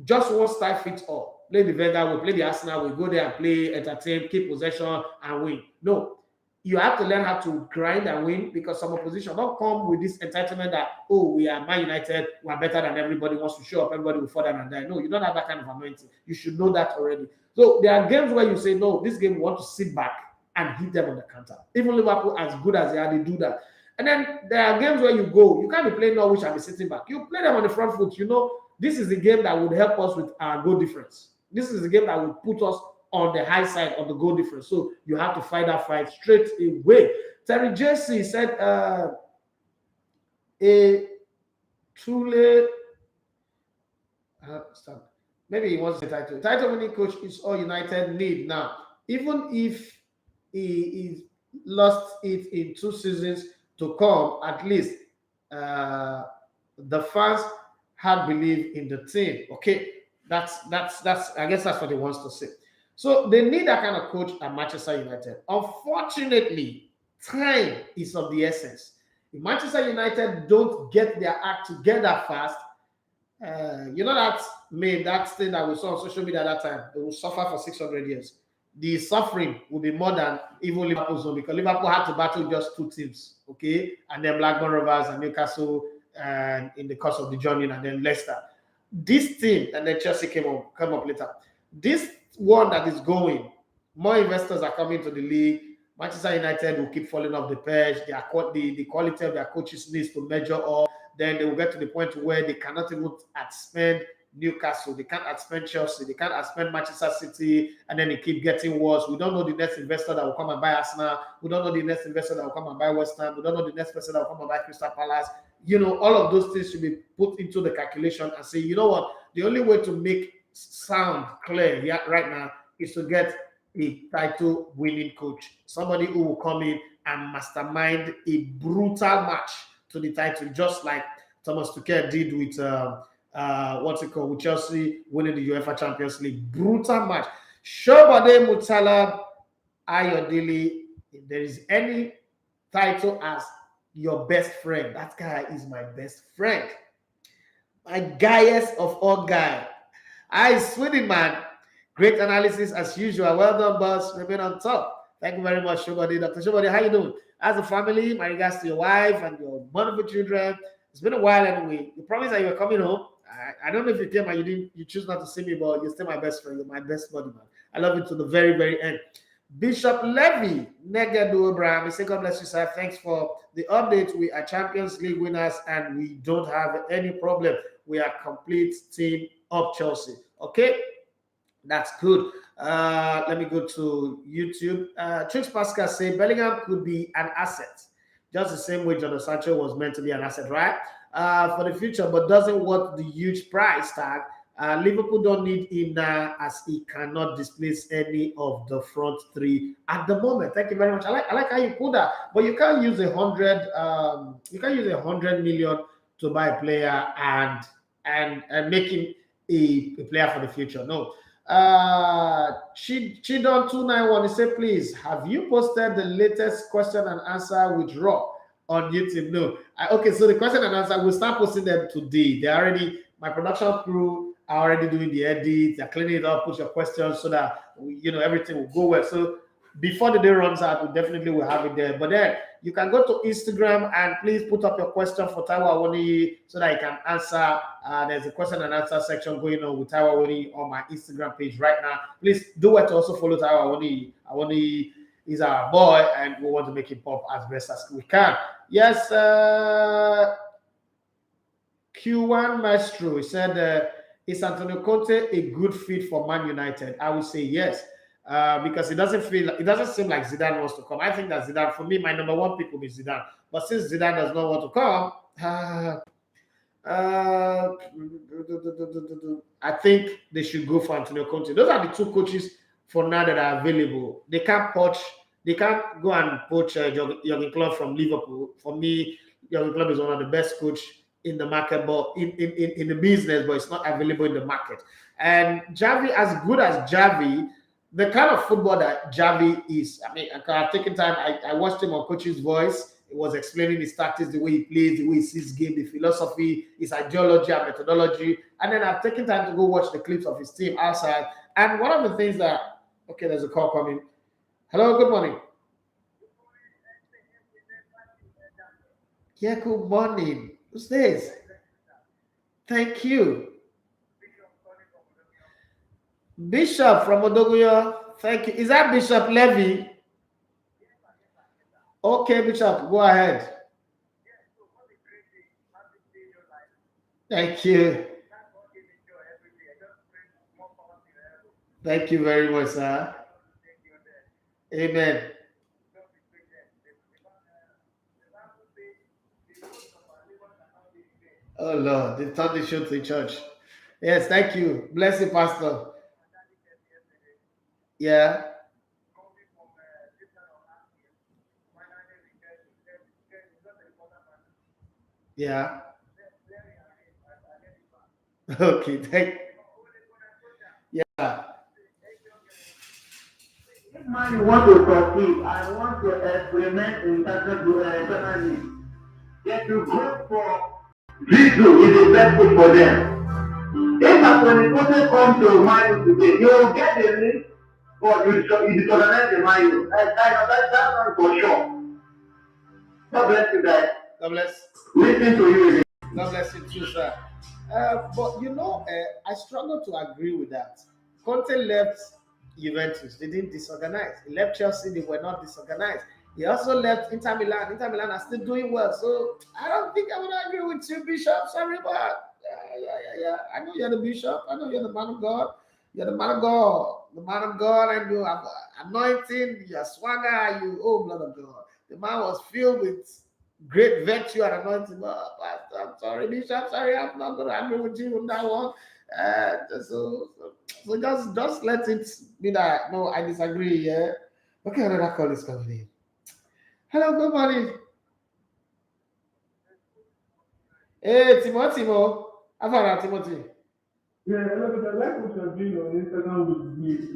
just one style fits all. Play the Wenger, we play the Arsenal, we go there and play, entertain, keep possession, and win. No, you have to learn how to grind and win, because some opposition don't come with this entitlement that, oh, we are Man United, we are better than everybody, wants to show up, everybody will fall down and die. No, you don't have that kind of anointing. You should know that already. So there are games where you say, no, this game we want to sit back and hit them on the counter. Even Liverpool, as good as they are, they do that. And then there are games where you go, you can't be playing Norwich and be sitting back. You play them on the front foot. You know, this is the game that would help us with our goal difference. This is the game that would put us on the high side of the goal difference. So you have to fight that fight straight away. Terry Jesse said, maybe he wants the title. Title winning coach is all United need now. Even if he lost it in 2 seasons to come, at least the fans had belief in the team. Okay, that's I guess that's what he wants to say. So they need that kind of coach at Manchester United. Unfortunately, time is of the essence. If Manchester United don't get their act together fast, you know that thing that we saw on social media at that time, they will suffer for 600 years. The suffering will be more than even Liverpool's own, because Liverpool had to battle just 2 teams, okay, and then Blackburn Rovers and Newcastle in the course of the journey, and then Leicester. This team, and then Chelsea came up later. This one that is going, more investors are coming to the league. Manchester United will keep falling off the perch. The quality of their coaches needs to measure up. Then they will get to the point where they cannot even outspend Newcastle, they can't outspend Chelsea, they can't outspend Manchester City, and then they keep getting worse. We don't know the next investor that will come and buy Arsenal. We don't know the next investor that will come and buy West Ham. We don't know the next person that will come and buy Crystal Palace. You know, all of those things should be put into the calculation and say, you know what, the only way to make sound clear right now is to get a title winning coach, somebody who will come in and mastermind a brutal match to the title, just like Thomas Tuchel did with with Chelsea winning the UEFA Champions League. Brutal match. Shobade Mutalab Ayodele, if there is any title as your best friend, that guy is my best friend. My guyest of all guy. I Sweden man. Great analysis as usual. Well done, boss. Remain on top. Thank you very much, Shobade. Dr. Shobade, how you doing? As a family, my regards to your wife and your wonderful children. It's been a while anyway. You promised that you were coming home. I don't know if you came and you choose not to see me, but you're still my best friend. You're my best buddy, man. I love you to the very, very end. Bishop Levy, Negedu Abraham, say God bless you, sir. Thanks for the update. We are Champions League winners and we don't have any problem. We are complete team of Chelsea. Okay, that's good. Let me go to YouTube. Trix Pascal say Bellingham could be an asset, just the same way Jadon Sancho was meant to be an asset, right? For the future, but doesn't want the huge price tag. Liverpool don't need him now as he cannot displace any of the front three at the moment. Thank you very much. I like how you put that, but you can't use 100. You can't use 100 million to buy a player and make him a player for the future. No. Chidon 291. He said, please, have you posted the latest question and answer with Raw on YouTube? No. Okay, so the question and answer, we'll start posting them today. They already, my production crew are already doing the edit, they're cleaning it up, put your questions so that everything will go well. So before the day runs out, we definitely will have it there. But then you can go to Instagram and please put up your question for Taiwo Awoniyi so that you can answer. There's a question and answer section going on with Taiwo Awoniyi on my Instagram page right now. Please do it to also follow Taiwo Awoniyi. Awoniyi is our boy and we want to make him pop as best as we can. Yes, Q1 Maestro, he said, is Antonio Conte a good fit for Man United? I would say yes, because it doesn't seem like Zidane wants to come. I think that Zidane, for me, my number one pick will be Zidane. But since Zidane does not want to come, I think they should go for Antonio Conte. Those are the two coaches for now that are available. They can't go and poach Jurgen Klopp from Liverpool. For me, Jurgen Klopp is one of the best coach in the market, but in the business, but it's not available in the market. And Xavi, as good as Xavi, the kind of football that Xavi is, I mean, I've taken time, I watched him on Coach's Voice. It was explaining his tactics, the way he plays, the way he sees game, the philosophy, his ideology and methodology. And then I've taken time to go watch the clips of his team outside. And one of the things that, okay, there's a call coming. Hello, good morning. Yeah, good morning. Who's this? Thank you. Bishop from Odoguyo. Thank you. Is that Bishop Levy? Okay, Bishop, go ahead. Thank you. Thank you very much, sir. Amen. Oh Lord, they turned the show to the church. Yes, thank you. Bless you, Pastor. Yeah. Yeah. Okay, thank you. Yeah. Man, you want to compete, I want to experiment in international league. Get to go for Zizou is the best thing for them. If Antonio Conte comes to Man U today, you will get the link, but you disorganize the Man U. That's one for sure. God bless you guys. God bless. Listen to you. God bless you too, sir. But I struggle to agree with that. Conte left Juventus, they didn't disorganize. He left Chelsea, they were not disorganized. He also left Inter Milan. Inter Milan are still doing well. So I don't think I would agree with you, Bishop. Sorry, but yeah. I know you're the Bishop. I know you're the man of God. You're the man of God. The man of God, and you have anointing, your swagger, blood of God. The man was filled with great virtue and anointing. But I'm sorry, Bishop. Sorry, I'm not going to agree with you on that one. So just let it be that. No, I disagree. Yeah. Okay, another call is coming in. Hello, good morning. Hey, Timothy. How far, Timothy? Yeah, I'd like what you're doing on Instagram with the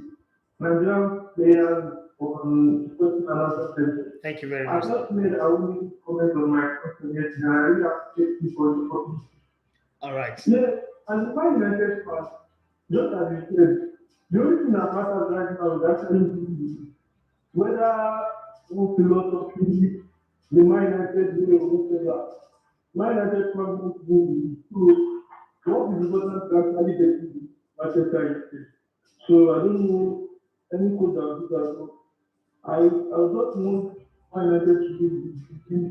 Nigerian players on Sporting Analysis Center. Thank you very I much. just made a wee comment on my question yesterday, and I really appreciate you for the topic. All right. Yeah, and the Man United part, just as you said, the only thing that matters right now is actually whether one philosophy, the Man United way or whatever. Man United problem to do is what is important to actually get to Manchester United. So I don't know any code that will do that. I just want Man United to be between.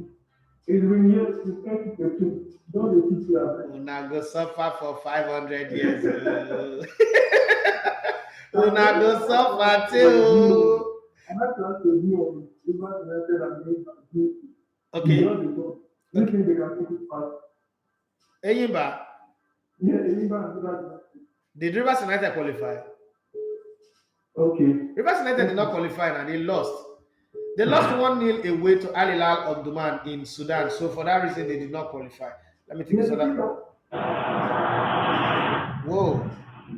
It's been years since 2013. Don't they teach you about? Una go suffer for 500 years. And Una then go suffer too. I had to ask a view on Rivers United and Liverpool. Okay. Do you think they can take it past? Eyimba, Yeah, Rivers United. did Rivers United qualify? Okay. Rivers United did not qualify and they lost. They lost 1-0 away to Al Hilal Omdurman in Sudan. So for that reason, they did not qualify. Let me take this other. Whoa.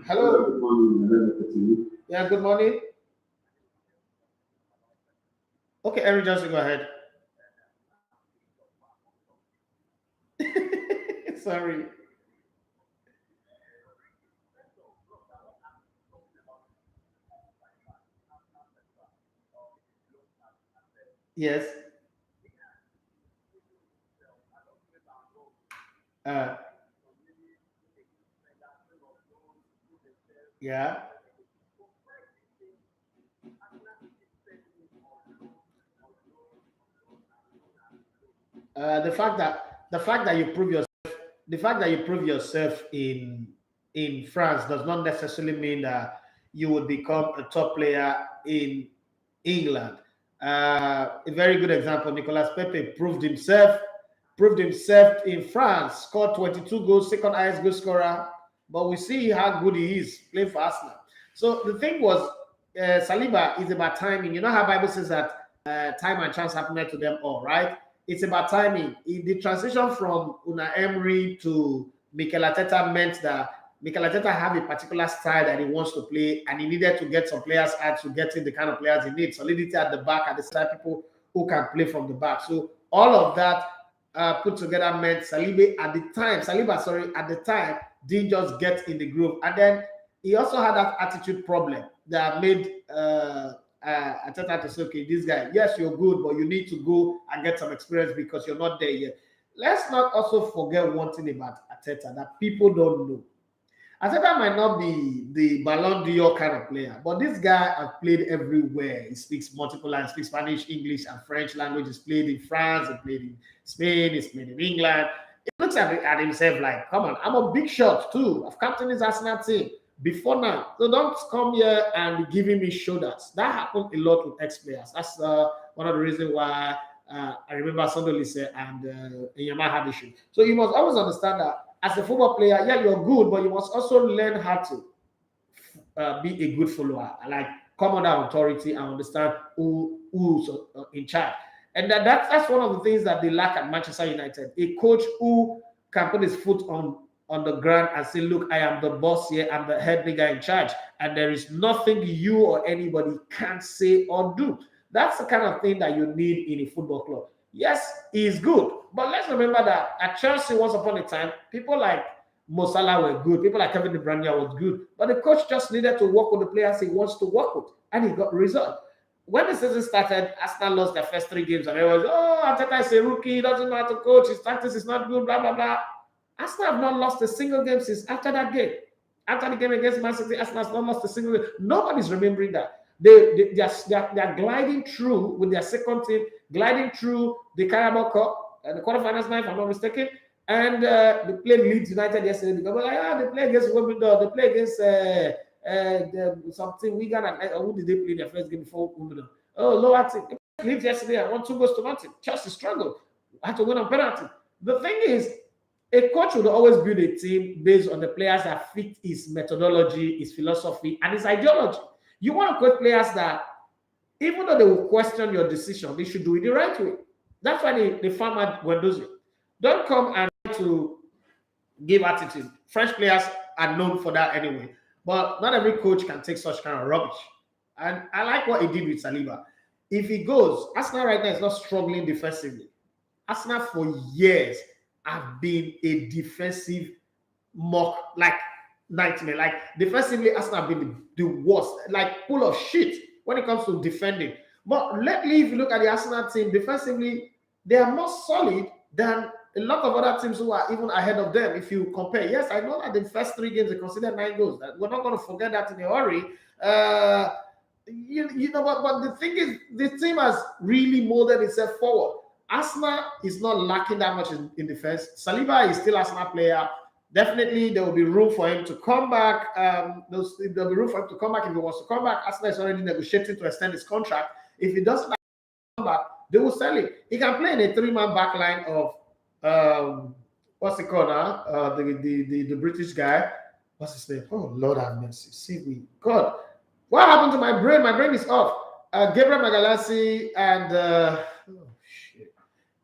Hello. Good morning. Yeah, good morning. Okay, Eric Johnson, go ahead. Sorry. Yes. Yeah. The fact that you prove yourself, the fact that you prove yourself in France does not necessarily mean that you would become a top player in England. A very good example: Nicolas Pepe proved himself in France, scored 22 goals, second highest goal scorer. But we see how good he is playing for Arsenal. So the thing was, Saliba is about timing. You know how Bible says that time and chance happen to them all, right? It's about timing. The transition from Una Emery to Mikel Arteta meant that Mikel Arteta have a particular style that he wants to play, and he needed to get some players out to get in the kind of players he needs. Solidity at the back, at the side, people who can play from the back. So all of that put together meant Saliba at the time didn't just get in the groove, and then he also had that attitude problem that made Arteta to say, okay, this guy, yes, you're good, but you need to go and get some experience because you're not there yet. Let's not also forget one thing about Arteta that people don't know. Arteta might not be the Ballon d'Or kind of player, but this guy has played everywhere. He speaks multiple languages, speaks Spanish, English, and French language. He's played in France, he played in Spain, he's played in England. He looks at himself like, come on, I'm a big shot too. I've captained his Arsenal team before now. So don't come here and be giving me shoulders. That happened a lot with ex-players. That's one of the reasons why I remember Sondolise and Yama had issues. So you must always understand that as a football player, yeah, you're good, but you must also learn how to be a good follower, like come under authority and understand who's in charge. And that's one of the things that they lack at Manchester United. A coach who can put his foot on the ground and say, look, I am the boss here, I'm the head nigga in charge, and there is nothing you or anybody can say or do. That's the kind of thing that you need in a football club. Yes, he's good, but let's remember that at Chelsea, once upon a time, people like Mo Salah were good, people like Kevin De Bruyne was good, but the coach just needed to work with the players he wants to work with, and he got results. When the season started, Arsenal lost their first 3 games, and everyone was, oh, Arteta is a rookie, he doesn't know how to coach, his tactics is not good, blah, blah, blah. Arsenal have not lost a single game since after that game. After the game against Man City, Arsenal has not lost a single game. Nobody's remembering that. They're gliding through with their second team, gliding through the Carabao Cup, the quarterfinals now, if I'm not mistaken. And they played Leeds United yesterday. They play against Wimbledon, they play against something. Wigan and who did they play their first game before Wimbledon? Oh, lower team. They played Leeds yesterday and won 2 goals to nothing. Chelsea struggled. Had to win on penalty. The thing is, a coach would always build a team based on the players that fit his methodology, his philosophy, and his ideology. You want to coach players that, even though they will question your decision, they should do it the right way. That's why they farmer Guendouzi. Don't come and try to give attitude. French players are known for that anyway. But not every coach can take such kind of rubbish. And I like what he did with Saliba. If he goes, Arsenal right now is not struggling defensively. Arsenal for years have been a defensive mock, like nightmare. Like defensively, Arsenal have been the worst, like full of shit when it comes to defending. But lately, if you look at the Arsenal team, defensively, they are more solid than a lot of other teams who are even ahead of them. If you compare, yes, I know that the first 3 games they considered 9 goals. We're not going to forget that in a hurry. you know what? But the thing is, the team has really molded itself forward. Arsenal is not lacking that much in defense. Saliba is still Arsenal player. Definitely, there will be room for him to come back. There'll be room for him to come back if he wants to come back. Arsenal is already negotiating to extend his contract. If he doesn't come back, they will sell him. He can play in a 3-man back line of what's it called now? The British guy. What's his name? Oh Lord have mercy. Save me. God. What happened to my brain? My brain is off. Gabriel Magalhaes and oh shit.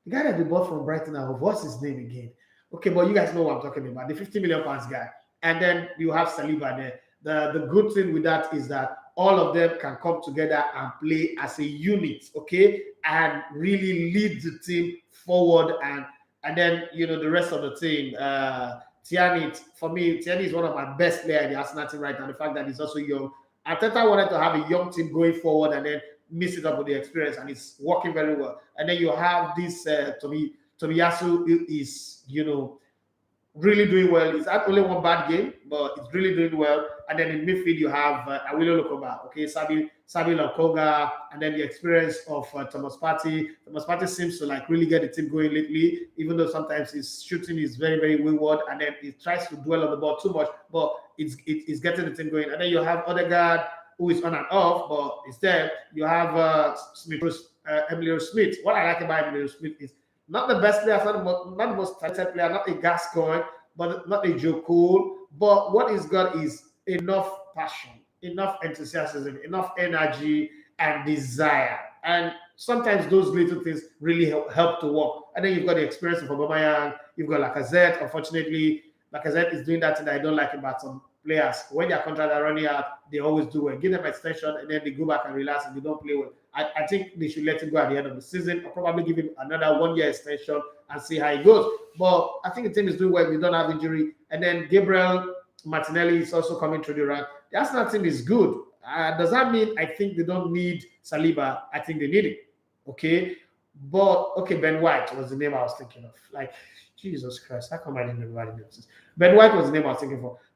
The guy that they bought from Brighton now, what's his name again? Okay, but you guys know what I'm talking about. The 50 million pounds guy. And then you have Saliba there. The good thing with that is that all of them can come together and play as a unit, okay? And really lead the team forward. And then, you know, the rest of the team. Tierney, for me, Tierney is one of my best players in the Arsenal team right now. The fact that he's also young. Arteta wanted to have a young team going forward and then mix it up with the experience, and it's working very well. And then you have this Tomiyasu, who is, you know, really doing well. He's had only one bad game, but it's really doing well. And then in midfield, you have Awilo Lokoba, okay, Sabi Lokonga, and then the experience of Thomas Partey. Thomas Partey seems to like really get the team going lately, even though sometimes his shooting is very, very wayward, and then he tries to dwell on the ball too much, but it's getting the team going. And then you have Odegaard, who is on and off, but it's there. You have Emilio Smith. What I like about Emilio Smith is not the best player, not the most talented player, not a Gascoigne, but not a Joe Cole. But what he's got is enough passion, enough enthusiasm, enough energy and desire. And sometimes those little things really help to work. And then you've got the experience of Aubameyang, you've got Lacazette. Unfortunately, Lacazette is doing that thing that I don't like about some players. When their contracts are running out, they always do well. Give them extension and then they go back and relax and they don't play well. I think they should let him go at the end of the season or probably give him another 1-year extension and see how it goes. But I think the team is doing well. They don't have injury. And then Gabriel Martinelli is also coming through the rank. The Arsenal team is good. Does that mean I think they don't need Saliba? I think they need it. Okay. But, okay, Ben White was the name I was thinking of. Like, Jesus Christ, how come I didn't remember the names? Ben White was the name I was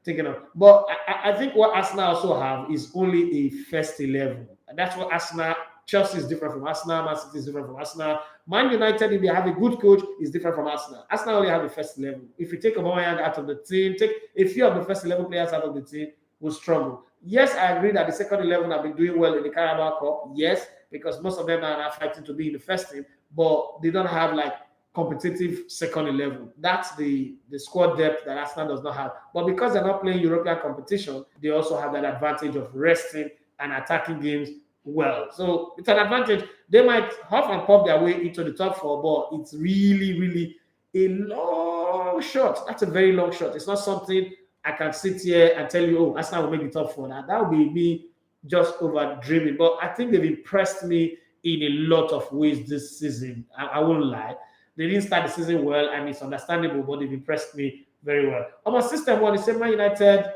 thinking of. But I think what Arsenal also have is only a first 11. And that's what Arsenal, Chelsea is different from Arsenal, Man City is different from Arsenal. Man United, if they have a good coach, is different from Arsenal. Arsenal only have a first 11. If you take Aubameyang out of the team, take a few of the first 11 players out of the team, will struggle. Yes, I agree that the second 11 have been doing well in the Carabao Cup. Yes, because most of them are now fighting to be in the first team, but they don't have like competitive second 11. That's the squad depth that Arsenal does not have. But because they're not playing European competition, they also have that advantage of resting and attacking games well. So it's an advantage. They might huff and puff their way into the top 4, but it's really, really a long shot. That's a very long shot. It's not something I can sit here and tell you, oh, Arsenal will make the top 4. Now, that would be me just over dreaming. But I think they've impressed me in a lot of ways this season. I won't lie. They didn't start the season well, and it's understandable, but they've impressed me very well. On my system one, it's Man United,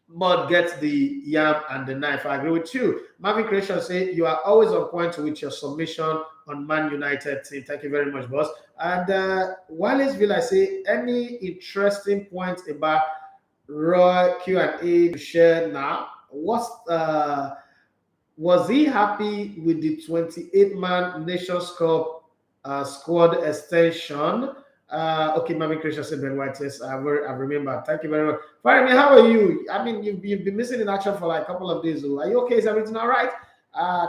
Mud gets the yam and the knife. I agree with you. Marvin Creation say you are always on point with your submission on Man United team. Thank you very much, boss. And Wallace Villa say any interesting points about Roy Q&A to share now? Was he happy with the 28-man Nations Cup squad extension? Okay, Marvin Creation said Ben White. Yes, I remember. Thank you very much. Fire how are you? I mean, you've been missing in action for like a couple of days. Are you okay? Is everything all right?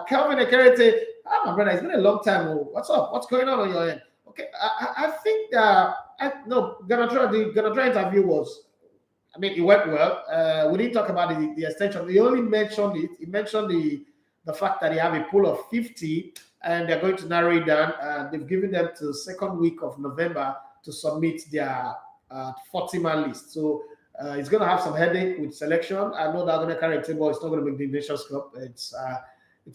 Kelvin Ekerete, my brother, it's been a long time. What's up? What's going on your end? Okay, I think Gunnar interview was, I mean, it went well. We didn't talk about the extension. He only mentioned it. He mentioned the fact that they have a pool of 50 and they're going to narrow it down. They've given them to the second week of November to submit their 40-man list. So it's going to have some headache with selection. I know they're going to carry a table. It's not going to make the Nations Cup. It's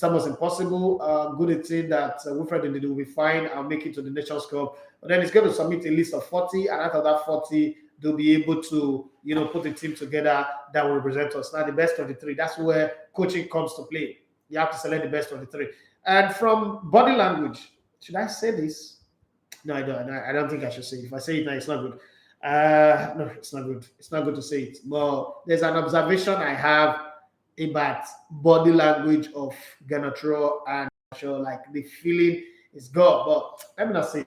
almost impossible. Good thing that Wilfred Ndidi will be fine. I'll make it to the Nations Cup. But then it's going to submit a list of 40, and out of that 40, they'll be able to, put a team together that will represent us. Now, the best 23, that's where coaching comes to play. You have to select the best 23. And from body language, should I say this? No, I don't think I should say it. If I say it now, it's not good. No, it's not good. It's not good to say it. Well, there's an observation I have about body language of Ganatro and sure, like the feeling is gone. But let me not say.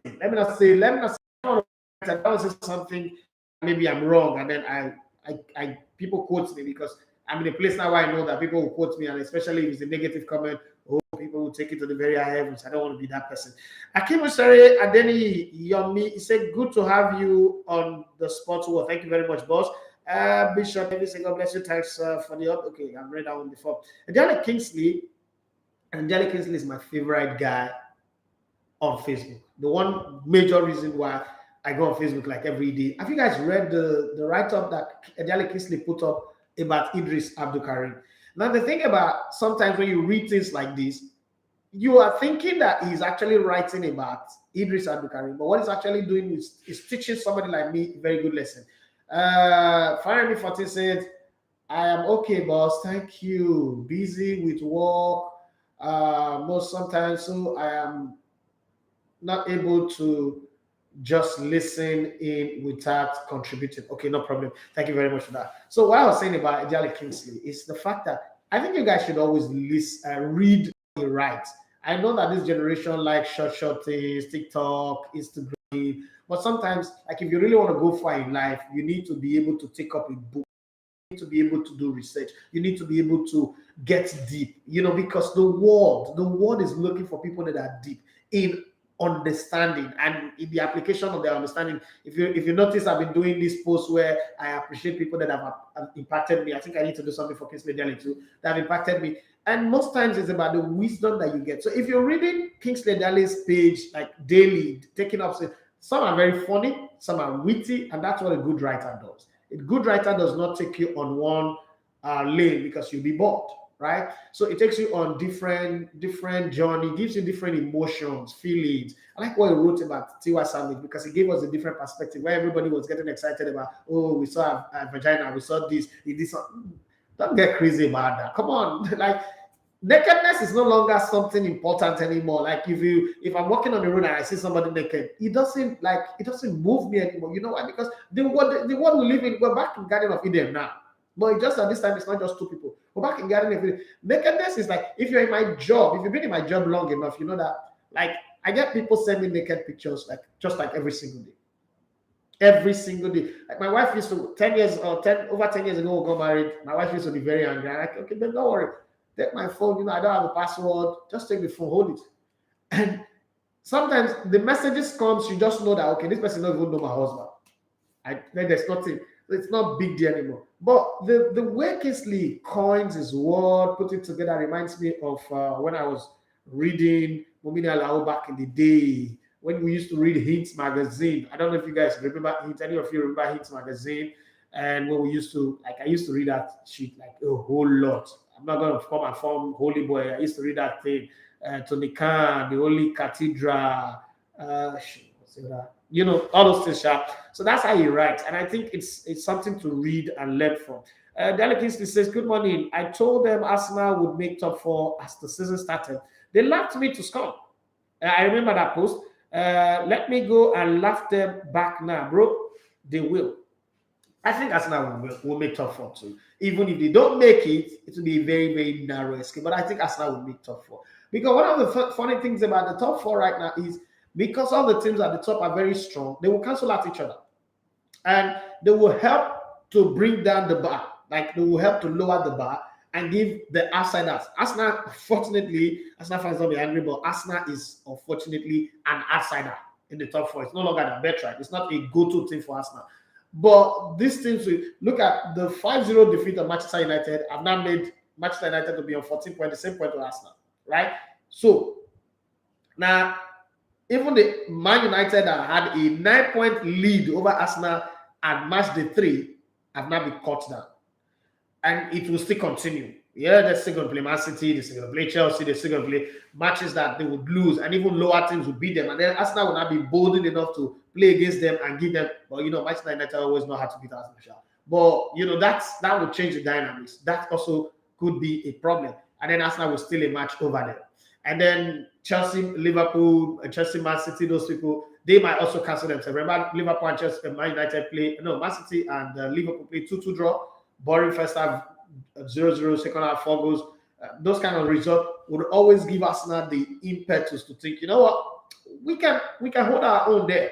I don't say something. Maybe I'm wrong, and then I people quote me because I'm in a place now where I know that people will quote me, and especially if it's a negative comment, oh, people will take it to the very high heavens. I don't want to be that person. Akim Usare Adeni Yomi, he said, good to have you on the sports world. Thank you very much, boss. Bishop, every single bless you. Thanks for the up. Okay, I've read that one before. Angelic Kingsley is my favorite guy on Facebook. The one major reason why I go on Facebook like every day. Have you guys read the write-up that Angelic Kingsley put up about Idris Abdul Karim? Now, the thing about sometimes when you read things like this, you are thinking that he's actually writing about Idris Abdul Karim, but what he's actually doing is teaching somebody like me a very good lesson. Farami 14 said, I am okay, boss. Thank you. Busy with work. Most sometimes, so I am not able to just listen in without contributing. Okay, no problem. Thank you very much for that. So what I was saying about Ejale Kingsley is the fact that I think you guys should always read what he writes. I know that this generation likes short things, TikTok, Instagram, but sometimes, like if you really want to go far in life, you need to be able to take up a book. You need to be able to do research. You need to be able to get deep, because the world is looking for people that are deep in understanding and in the application of their understanding. If you notice, I've been doing this post where I appreciate people that have impacted me. I think I need to do something for Kingsley Daly too, that have impacted me. And most times it's about the wisdom that you get. So if you're reading Kingsley Daly's page like daily, taking up, some are very funny, some are witty, and that's what a good writer does. A good writer does not take you on one lane because you'll be bored, right? So it takes you on different journey, gives you different emotions, feelings. I like what he wrote about Tiwa Savage because he gave us a different perspective where everybody was getting excited about, oh, we saw a vagina, we saw this, don't get crazy about that. Come on, like nakedness is no longer something important anymore. Like if I'm walking on the road and I see somebody naked, it doesn't move me anymore. You know why? Because the world we live in, we're back in Garden of Eden now. But just at this time, it's not just two people. We're back in Garden of Eden. Nakedness is like, if you're in my job, if you've been in my job long enough, you know that, like, I get people send me naked pictures, like, just like every single day. Every single day. Like, my wife used to, over 10 years ago, we got married. My wife used to be very angry. I'm like, okay, but don't worry. Take my phone, I don't have a password. Just take the phone, hold it. And sometimes the messages comes, you just know that, okay, this person doesn't even know my husband. There's nothing. It's not big deal anymore. But the way Kingsley coins his word, put it together, reminds me of when I was reading Momini Alao back in the day, when we used to read Hints magazine. I don't know if you guys remember Hints. Any of you remember Hints magazine? And when we used to, like, I used to read that shit like a whole lot. I'm not going to come and form Holy Boy. I used to read that thing. Tony Khan, the Holy Cathedral, all those things. So that's how he writes. And I think it's something to read and learn from. Dele Kingsley says, good morning. I told them Arsenal would make top 4 as the season started. They laughed me to scorn. I remember that post. Let me go and laugh them back now, bro. They will. I think Arsenal will make top 4 too. Even if they don't make it, it will be a very, very narrow escape. But I think Arsenal will make top 4. Because one of the funny things about the top 4 right now is because all the teams at the top are very strong, they will cancel out each other. And they will help to bring down the bar. Like, they will help to lower the bar and give the outsiders. Arsenal, fortunately, Arsenal fans don't be angry, but Arsenal is unfortunately an outsider in the top 4. It's no longer the veteran. It's not a go-to team for Arsenal. But these teams, look at the 5-0 defeat of Manchester United. I've now made Manchester United to be on 14 points, the same point to Arsenal, right? So now, even the Man United that had a 9-point lead over Arsenal at match day 3 have now been cut down. And it will still continue. Yeah, they're still going to play Man City, they're still going to play Chelsea, they're still going to play matches that they would lose, and even lower teams would beat them. And then Arsenal will not be bold enough to play against them and give them, but Manchester United always know how to beat Arsenal. But that would change the dynamics. That also could be a problem. And then Arsenal will still a match over them. And then Chelsea, Liverpool, Chelsea, Man City, those people, they might also cancel themselves. Remember, Liverpool and Chelsea, Man United play, Man City and Liverpool play 2-2 draw. Boring first half, 0-0, second half 4 goals. Those kind of results would always give Arsenal the impetus to think, you know what, we can hold our own there.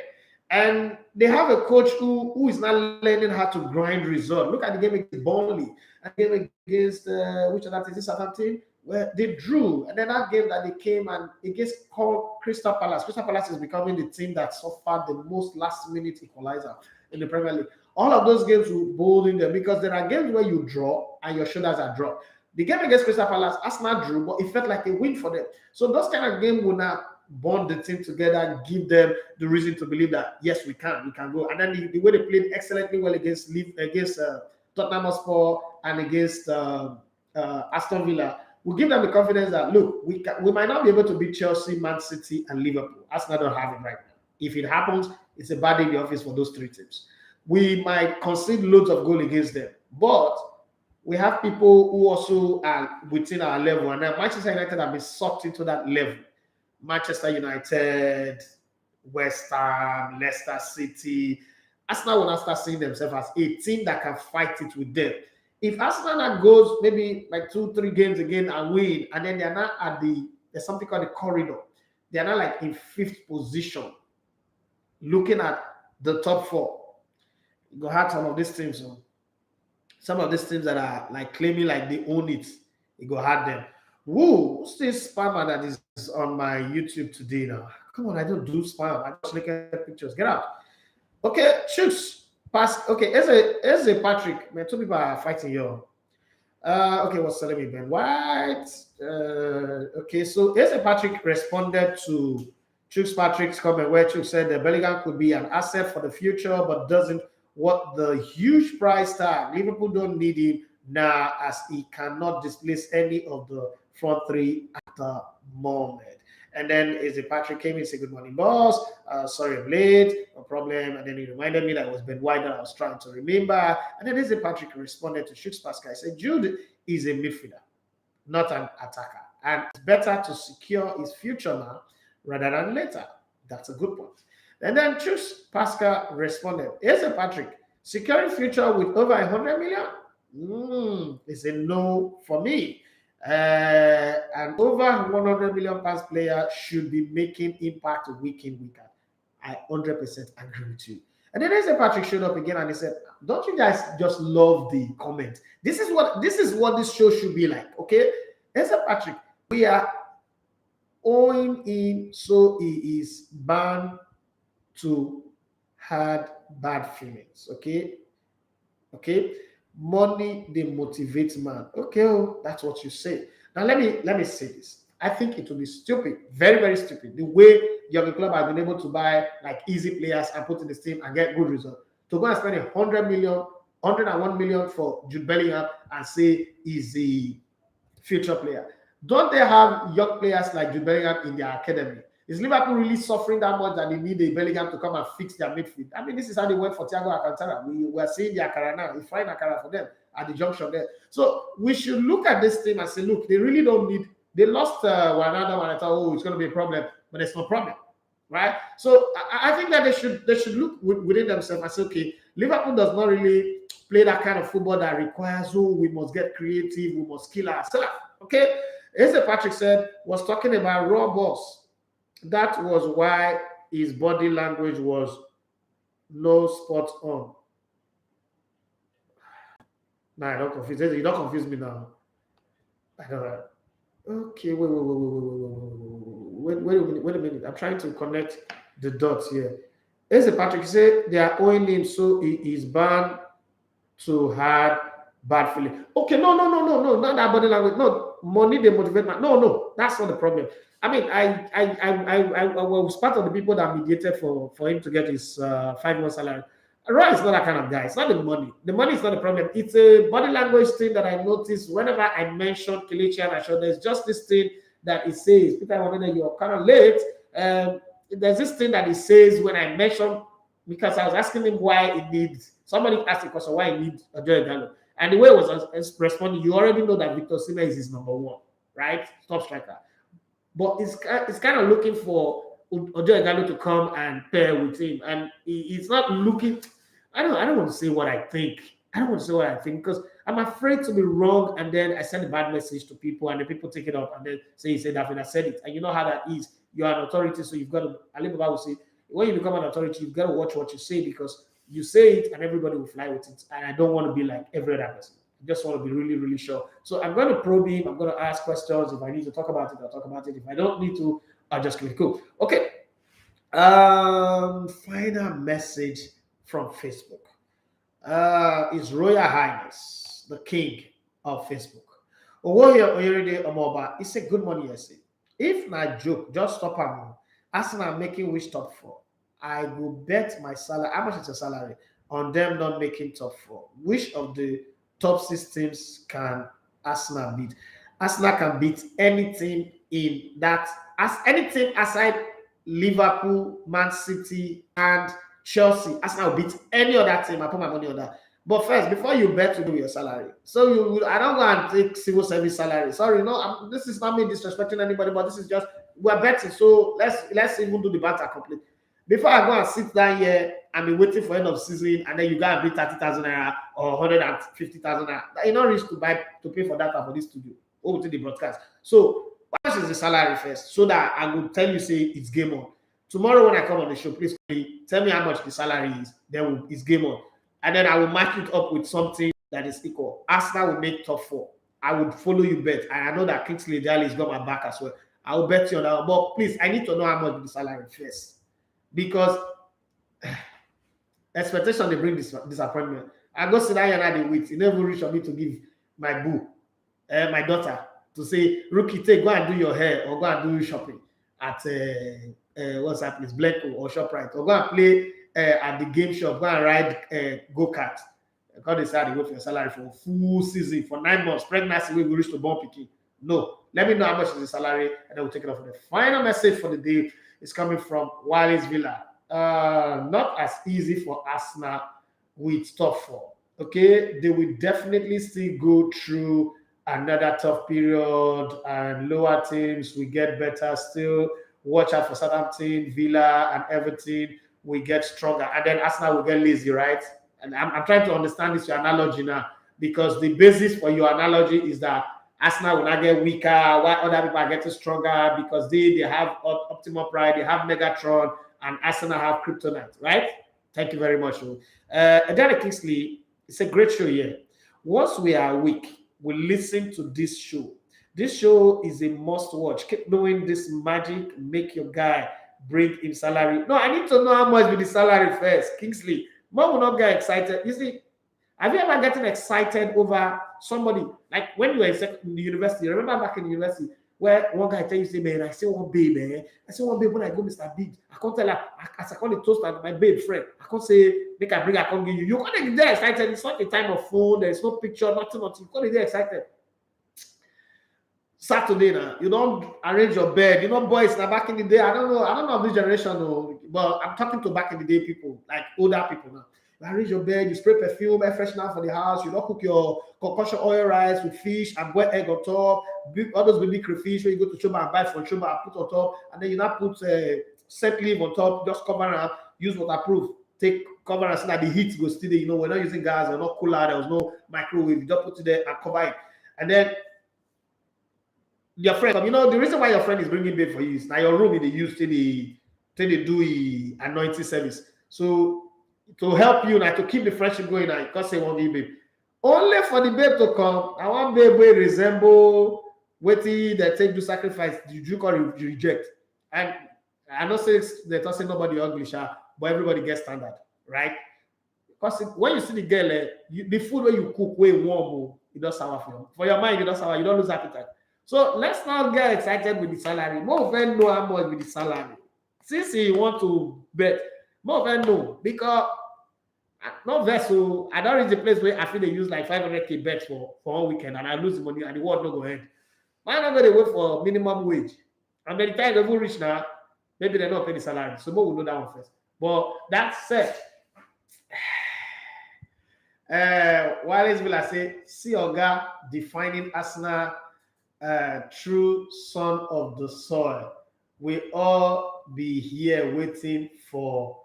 And they have a coach who is now learning how to grind results. Look at the game against Burnley, and the game against which other team? Southampton, where they drew, and then that game that they came and against Crystal Palace. Crystal Palace is becoming the team that suffered the most last-minute equalizer in the Premier League. All of those games will bold in them because there are games where you draw and your shoulders are dropped. The game against Crystal Palace, Arsenal drew, but it felt like a win for them. So those kind of games will now bond the team together and give them the reason to believe that yes, we can go. And then the way they played excellently well against Tottenham Hotspur and against Aston Villa will give them the confidence that look, we might not be able to beat Chelsea, Man City, and Liverpool. Arsenal don't have it right now. If it happens, it's a bad day in the office for those three teams. We might concede loads of goals against them, but we have people who also are within our level, and now Manchester United have been sucked into that level. Manchester United, West Ham, Leicester City. Arsenal will not start seeing themselves as a team that can fight it with them. If Arsenal goes maybe like 2-3 games again and win, and then they're not at there's something called the corridor. They're not like in 5th position, looking at the top 4. You go have some of these teams. Some of these teams that are like claiming like they own it, you go have them. Whoa, what's this spammer that is on my YouTube today now? Come on, I don't do spam. I just look at pictures. Get out. Okay, shoots. Pass. Okay, as a Patrick, man, 2 people are fighting here. Okay, what's telling me, Ben White? Okay, so as a Patrick responded to Chuck's Patrick's comment where Chuck said that Bellingham could be an asset for the future, but doesn't want the huge price tag. Liverpool don't need him now as he cannot displace any of the front 3 at the moment. And then as Patrick came in and said, good morning, boss. Sorry I'm late, no problem. And then he reminded me that it was Ben White that I was trying to remember. And then as Patrick responded to Shooks Pascal, I said, Jude is a midfielder, not an attacker. And it's better to secure his future now rather than later. That's a good point. And then Shooks Pascal responded, as Patrick, securing future with over 100 million? It's a no for me. An over 100 million pounds player should be making impact week in, week out. I 100% agree with you. And then Eze Patrick showed up again and he said, don't you guys just love the comment? This is what this show should be like, okay? Eze Patrick, we are owing him so he is bound to had bad feelings, okay? Okay? Money, they motivate man. Okay, that's what you say. Now let me say this. I think it will be stupid, very, very stupid, the way Jurgen Klopp has been able to buy like easy players and put in the team and get good results. To go and spend 101 million for Jude Bellingham and say he's the future player. Don't they have young players like Jude Bellingham in their academy? Is Liverpool really suffering that much that they need a Bellingham to come and fix their midfield? I mean, this is how they went for Thiago Alcantara. We are seeing the Akara now. It's fine Akara for them at the junction there. So we should look at this team and say, look, they really don't need. They lost one another and I thought, oh, it's going to be a problem, but it's no problem, right? So I think that they should look within themselves and say, okay, Liverpool does not really play that kind of football that requires, oh, we must get creative, we must kill ourselves, okay? As Patrick said, was talking about raw boss. That was why his body language was no spot on. Nah, I don't confuse you. Don't confuse me now. I don't know. Okay, wait a minute. I'm trying to connect the dots here. As Patrick said, they are owing him, so he is bound to have bad feeling. Okay, no, not that body language. No, money they motivate man. No, that's not the problem. I mean, I was part of the people that mediated for him to get his 5-month salary. Roy is not that kind of guy. It's not the money. The money is not the problem. It's a body language thing that I noticed whenever I mention Kelechi Iheanacho. There's just this thing that it says, Peter, you're kind of late. There's this thing that he says when I mention, because I was asking him why he needs, somebody asked the question why he needs Ojo Igalo. And the way it was responding, you already know that Victor Osimhen is his number 1, right? Top striker. But it's kind of looking for Ojo Igalo to come and pair with him. And he's not looking, I don't want to say what I think. I don't want to say what I think because I'm afraid to be wrong, and then I send a bad message to people, and the people take it up and then say you said that when I said it, and you know how that is. You are an authority, so you've got to. Alibaba will say when you become an authority, you've got to watch what you say because you say it and everybody will fly with it. And I don't want to be like every other person. I just want to be really, really sure. So I'm going to probe him. I'm going to ask questions. If I need to talk about it, I'll talk about it. If I don't need to, I'll just click cool. Okay. Final message from Facebook. His Royal Highness, the King of Facebook. Owoye Oyeride Omoba, he said, good morning, yesterday. If not joke, just stop am. Arsenal making which top 4. I will bet my salary. How much is your salary on them not making top 4? Which of the top 6 teams can Arsenal beat? Arsenal can beat any team in that. As any team aside Liverpool, Man City, and Chelsea. Arsenal will beat any other team. I put my money on that. But first, before you bet to do your salary, so I don't go and take civil service salary. Sorry, no, this is not me disrespecting anybody, but this is just we're betting. So let's even do the banter complete. Before I go and sit down here and be waiting for end of season, and then you go and bid 30,000 naira or 150,000 naira, you not reach to pay for data for this studio or to the broadcast. So what is the salary first, so that I will tell you say it's game on. Tomorrow when I come on the show, please tell me how much the salary is. Then it's game on. And then I will match it up with something that is equal. Arsenal will make top 4. I would follow you bet. And I know that Kingsley Daly has got my back as well. I will bet you on that. But please, I need to know how much the salary first. Because expectation they bring disappointment. I go sit down here and wait. It never reach for me to give my boo, my daughter, to say, Rookie, go and do your hair or go and do shopping at what's that place, Blanco or ShopRite, or go and play at the game shop, go and ride go-kart. Because they say they wait for your salary for full season, for 9 months, pregnancy, we will reach to born picking. No, let me know how much is the salary, and then we'll take it off. The final message for the day is coming from Wallace Villa. Not as easy for Arsenal with top 4. Okay, they will definitely still go through another tough period, and lower teams will get better still. Watch out for Southampton, Villa, and Everton. We get stronger, and then Arsenal will get lazy, right? And I'm trying to understand this your analogy now, because the basis for your analogy is that Arsenal will not get weaker while other people are getting stronger because they have Optimal Pride, they have Megatron, and Arsenal have Kryptonite, right? Thank you very much. Derek Kingsley, it's a great show here. Once we are weak, we listen to this show. This show is a must watch. Keep doing this magic, make your guy bring him salary. No, I need to know how much with the salary first. Kingsley, mom will not get excited. You see, have you ever gotten excited over somebody? Like when you were in the university, remember back in the university, where one guy tell you, say, man, I see one babe, man. I see one babe when I go Mr. Big. I can't tell her, as I call the toast my babe friend, I can't say, make I bring, I can't give you. You can't get excited. It's not a time of phone. There's no picture, nothing. You can't get excited. Saturday now, you don't arrange your bed. You know, boys now back in the day, I don't know of this generation, though, but I'm talking to back in the day people, like older people now. You arrange your bed, you spray perfume, air freshener for the house, you don't cook your concussion oil rice with fish and boiled egg on top, all those baby crayfish where you go to Choba and buy from Choba and put on top, and then you now put scent leaf on top, just cover it up, use waterproof, take cover and so that the heat goes still there. You know, we're not using gas, we're not cooler, there was no microwave, you just put it there and cover it. And then your friend, you know, the reason why your friend is bringing babe for you is now your room they use till they do the anointing service. So to help you now to keep the friendship going now, because they won't be babe. Only for the babe to come, I want babe will resemble waiting they take to sacrifice, you can reject. And I know say they don't say nobody ugly, but everybody gets standard, right? Because when you see the girl, the food where you cook way warm, it does sour for you. For your mind, it does sour, you don't lose appetite. So let's not get excited with the salary. More of them know how much with the salary. Since you want to bet, more of them know. Because not vessel, I don't reach the place where I feel they use like 500k bets for one weekend and I lose the money and the world not go ahead. Why not going to wait for minimum wage? And by the time they will reach now, maybe they don't pay the salary. So more will know that one first. But that said, Wallace Villa say, see Oga defining Arsenal true son of the soil. We all be here waiting for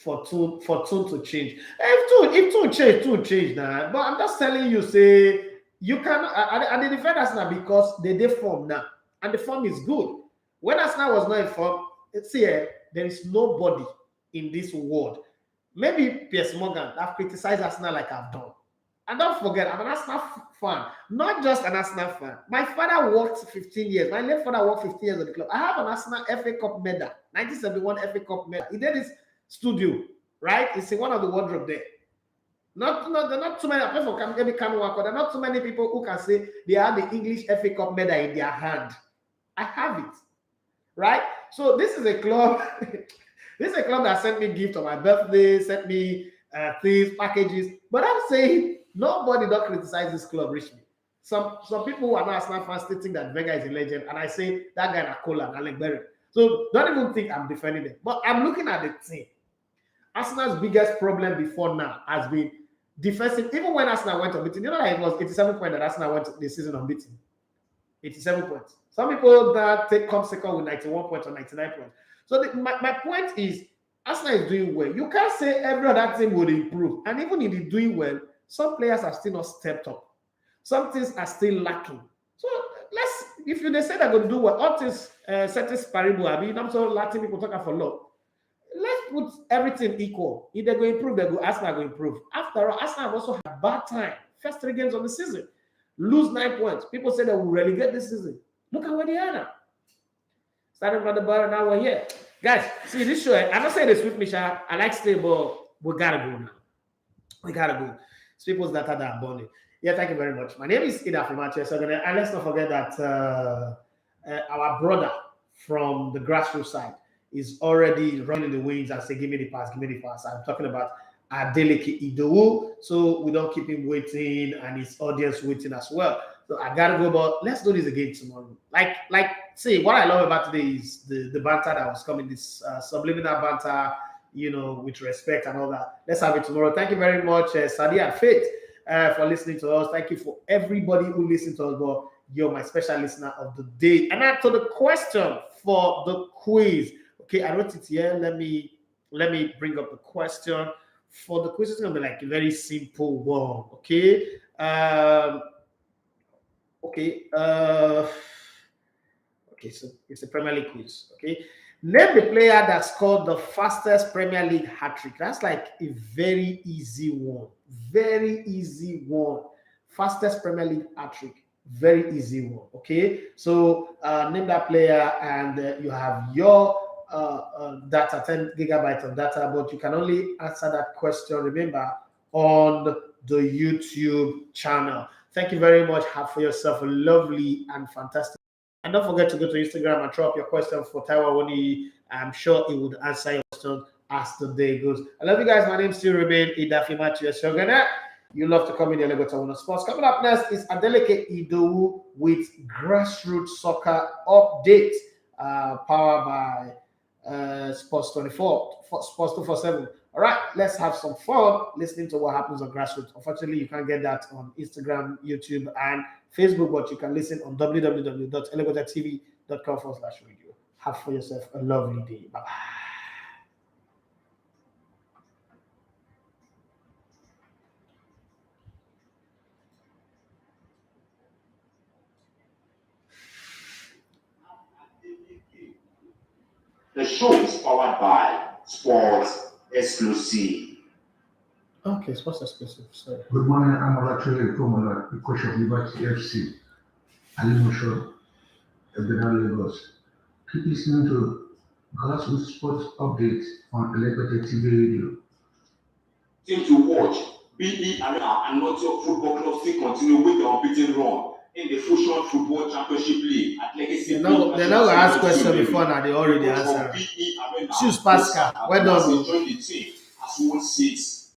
for tune to change. If tune change now. But I'm just telling you, say you can. And they defend Arsenal because they form now, and the form is good. When Arsenal was not in form, there is nobody in this world. Maybe Piers Morgan have criticized Arsenal like I've done. And don't forget, I'm an Arsenal fan, not just an Arsenal fan. My father worked 15 years. My late father worked 15 years at the club. I have an Arsenal FA Cup medal, 1971 FA Cup medal. He did his studio, right? It's in one of the wardrobe there. There are not too many. Apart from maybe there are not too many people who can say they have the English FA Cup medal in their hand. I have it, right? So this is a club. This is a club that sent me gifts on my birthday, sent me things, packages. But I'm saying nobody don't criticize this club richly. Some people who are not Arsenal fans still think that Wenger is a legend, and I say that guy Nakola and ELEGBETE. So don't even think I'm defending them. But I'm looking at the team. Arsenal's biggest problem before now has been defensive. Even when Arsenal went unbeaten, you know that it was 87 points that Arsenal went the season unbeaten. 87 points. Some people that come second with 91 points or 99 points. So my point is, Arsenal is doing well. You can't say every other team will improve. And even if they're doing well, some players are still not stepped up. Some things are still lacking. So if they say they're going to do well, all things certain parable, I mean, I'm so Latin people talking for love. Let's put everything equal. If they're going to improve, Arsenal going to improve. After all, Arsenal have also had a bad time. First 3 games of the season. Lose 9 points. People say they will relegate this season. Look at where they are now. Starting from the bottom, now we're here. Guys, see this show, I'm not saying this with me, I like stay, but we gotta go now. We gotta go. It's people's data that are bonding. Yeah, thank you very much. My name is Ida from Manchester, and let's not forget that our brother from the grassroots side is already running the wings and say, give me the pass, give me the pass. I'm talking about Adeleke Idowu, so we don't keep him waiting and his audience waiting as well. So I gotta go, but let's do this again tomorrow. See, what I love about today is the banter that was coming, this subliminal banter, with respect and all that. Let's have it tomorrow. Thank you very much, Sadi and Faith, for listening to us. Thank you for everybody who listened to us. But you're my special listener of the day. And now to the question for the quiz. Okay, I wrote it here. Let me bring up the question. For the quiz, it's gonna be like a very simple one. Okay. So it's a Premier League quiz. Okay. Name the player that scored the fastest Premier League hat-trick. That's like a very easy one. Very easy one. Fastest Premier League hat-trick. Very easy one. Okay. So name that player, and you have your data, 10 gigabytes of data, but you can only answer that question, remember, on the YouTube channel. Thank you very much. Have for yourself a lovely and fantastic. And don't forget to go to Instagram and throw up your question for Taiwa Woni. I'm sure it would answer your question as the day goes. I love you guys. My name still remains Idafi Matthew Shogana. You love to come in the ELEGBETE Sports. Coming up next is Adeleke Idowu with Grassroots Soccer Update, powered by Sports 24, Sports 247. All right, let's have some fun listening to what happens on Grassroots. Unfortunately, you can't get that on Instagram, YouTube, and Facebook, but you can listen on www.elegbetevradio.com/radio. Have for yourself a lovely day. Bye-bye. The show is powered by Sports Exclusive. Okay, Sports Exclusive. Sorry. Good morning. I'm actually from the coach of Liberty FC, Alimusho, Ebena Lagos. Keep listening to Grassroots Sports Updates on ELEGBETE TV Radio. Team to watch, BE Arena and Nottingham Football Club still continue with the unbeaten run in the Fusion Football Championship League at Legacy. They're not going to ask questions before now, they already answered. Choose Pascal. Well done. Join the team as won 6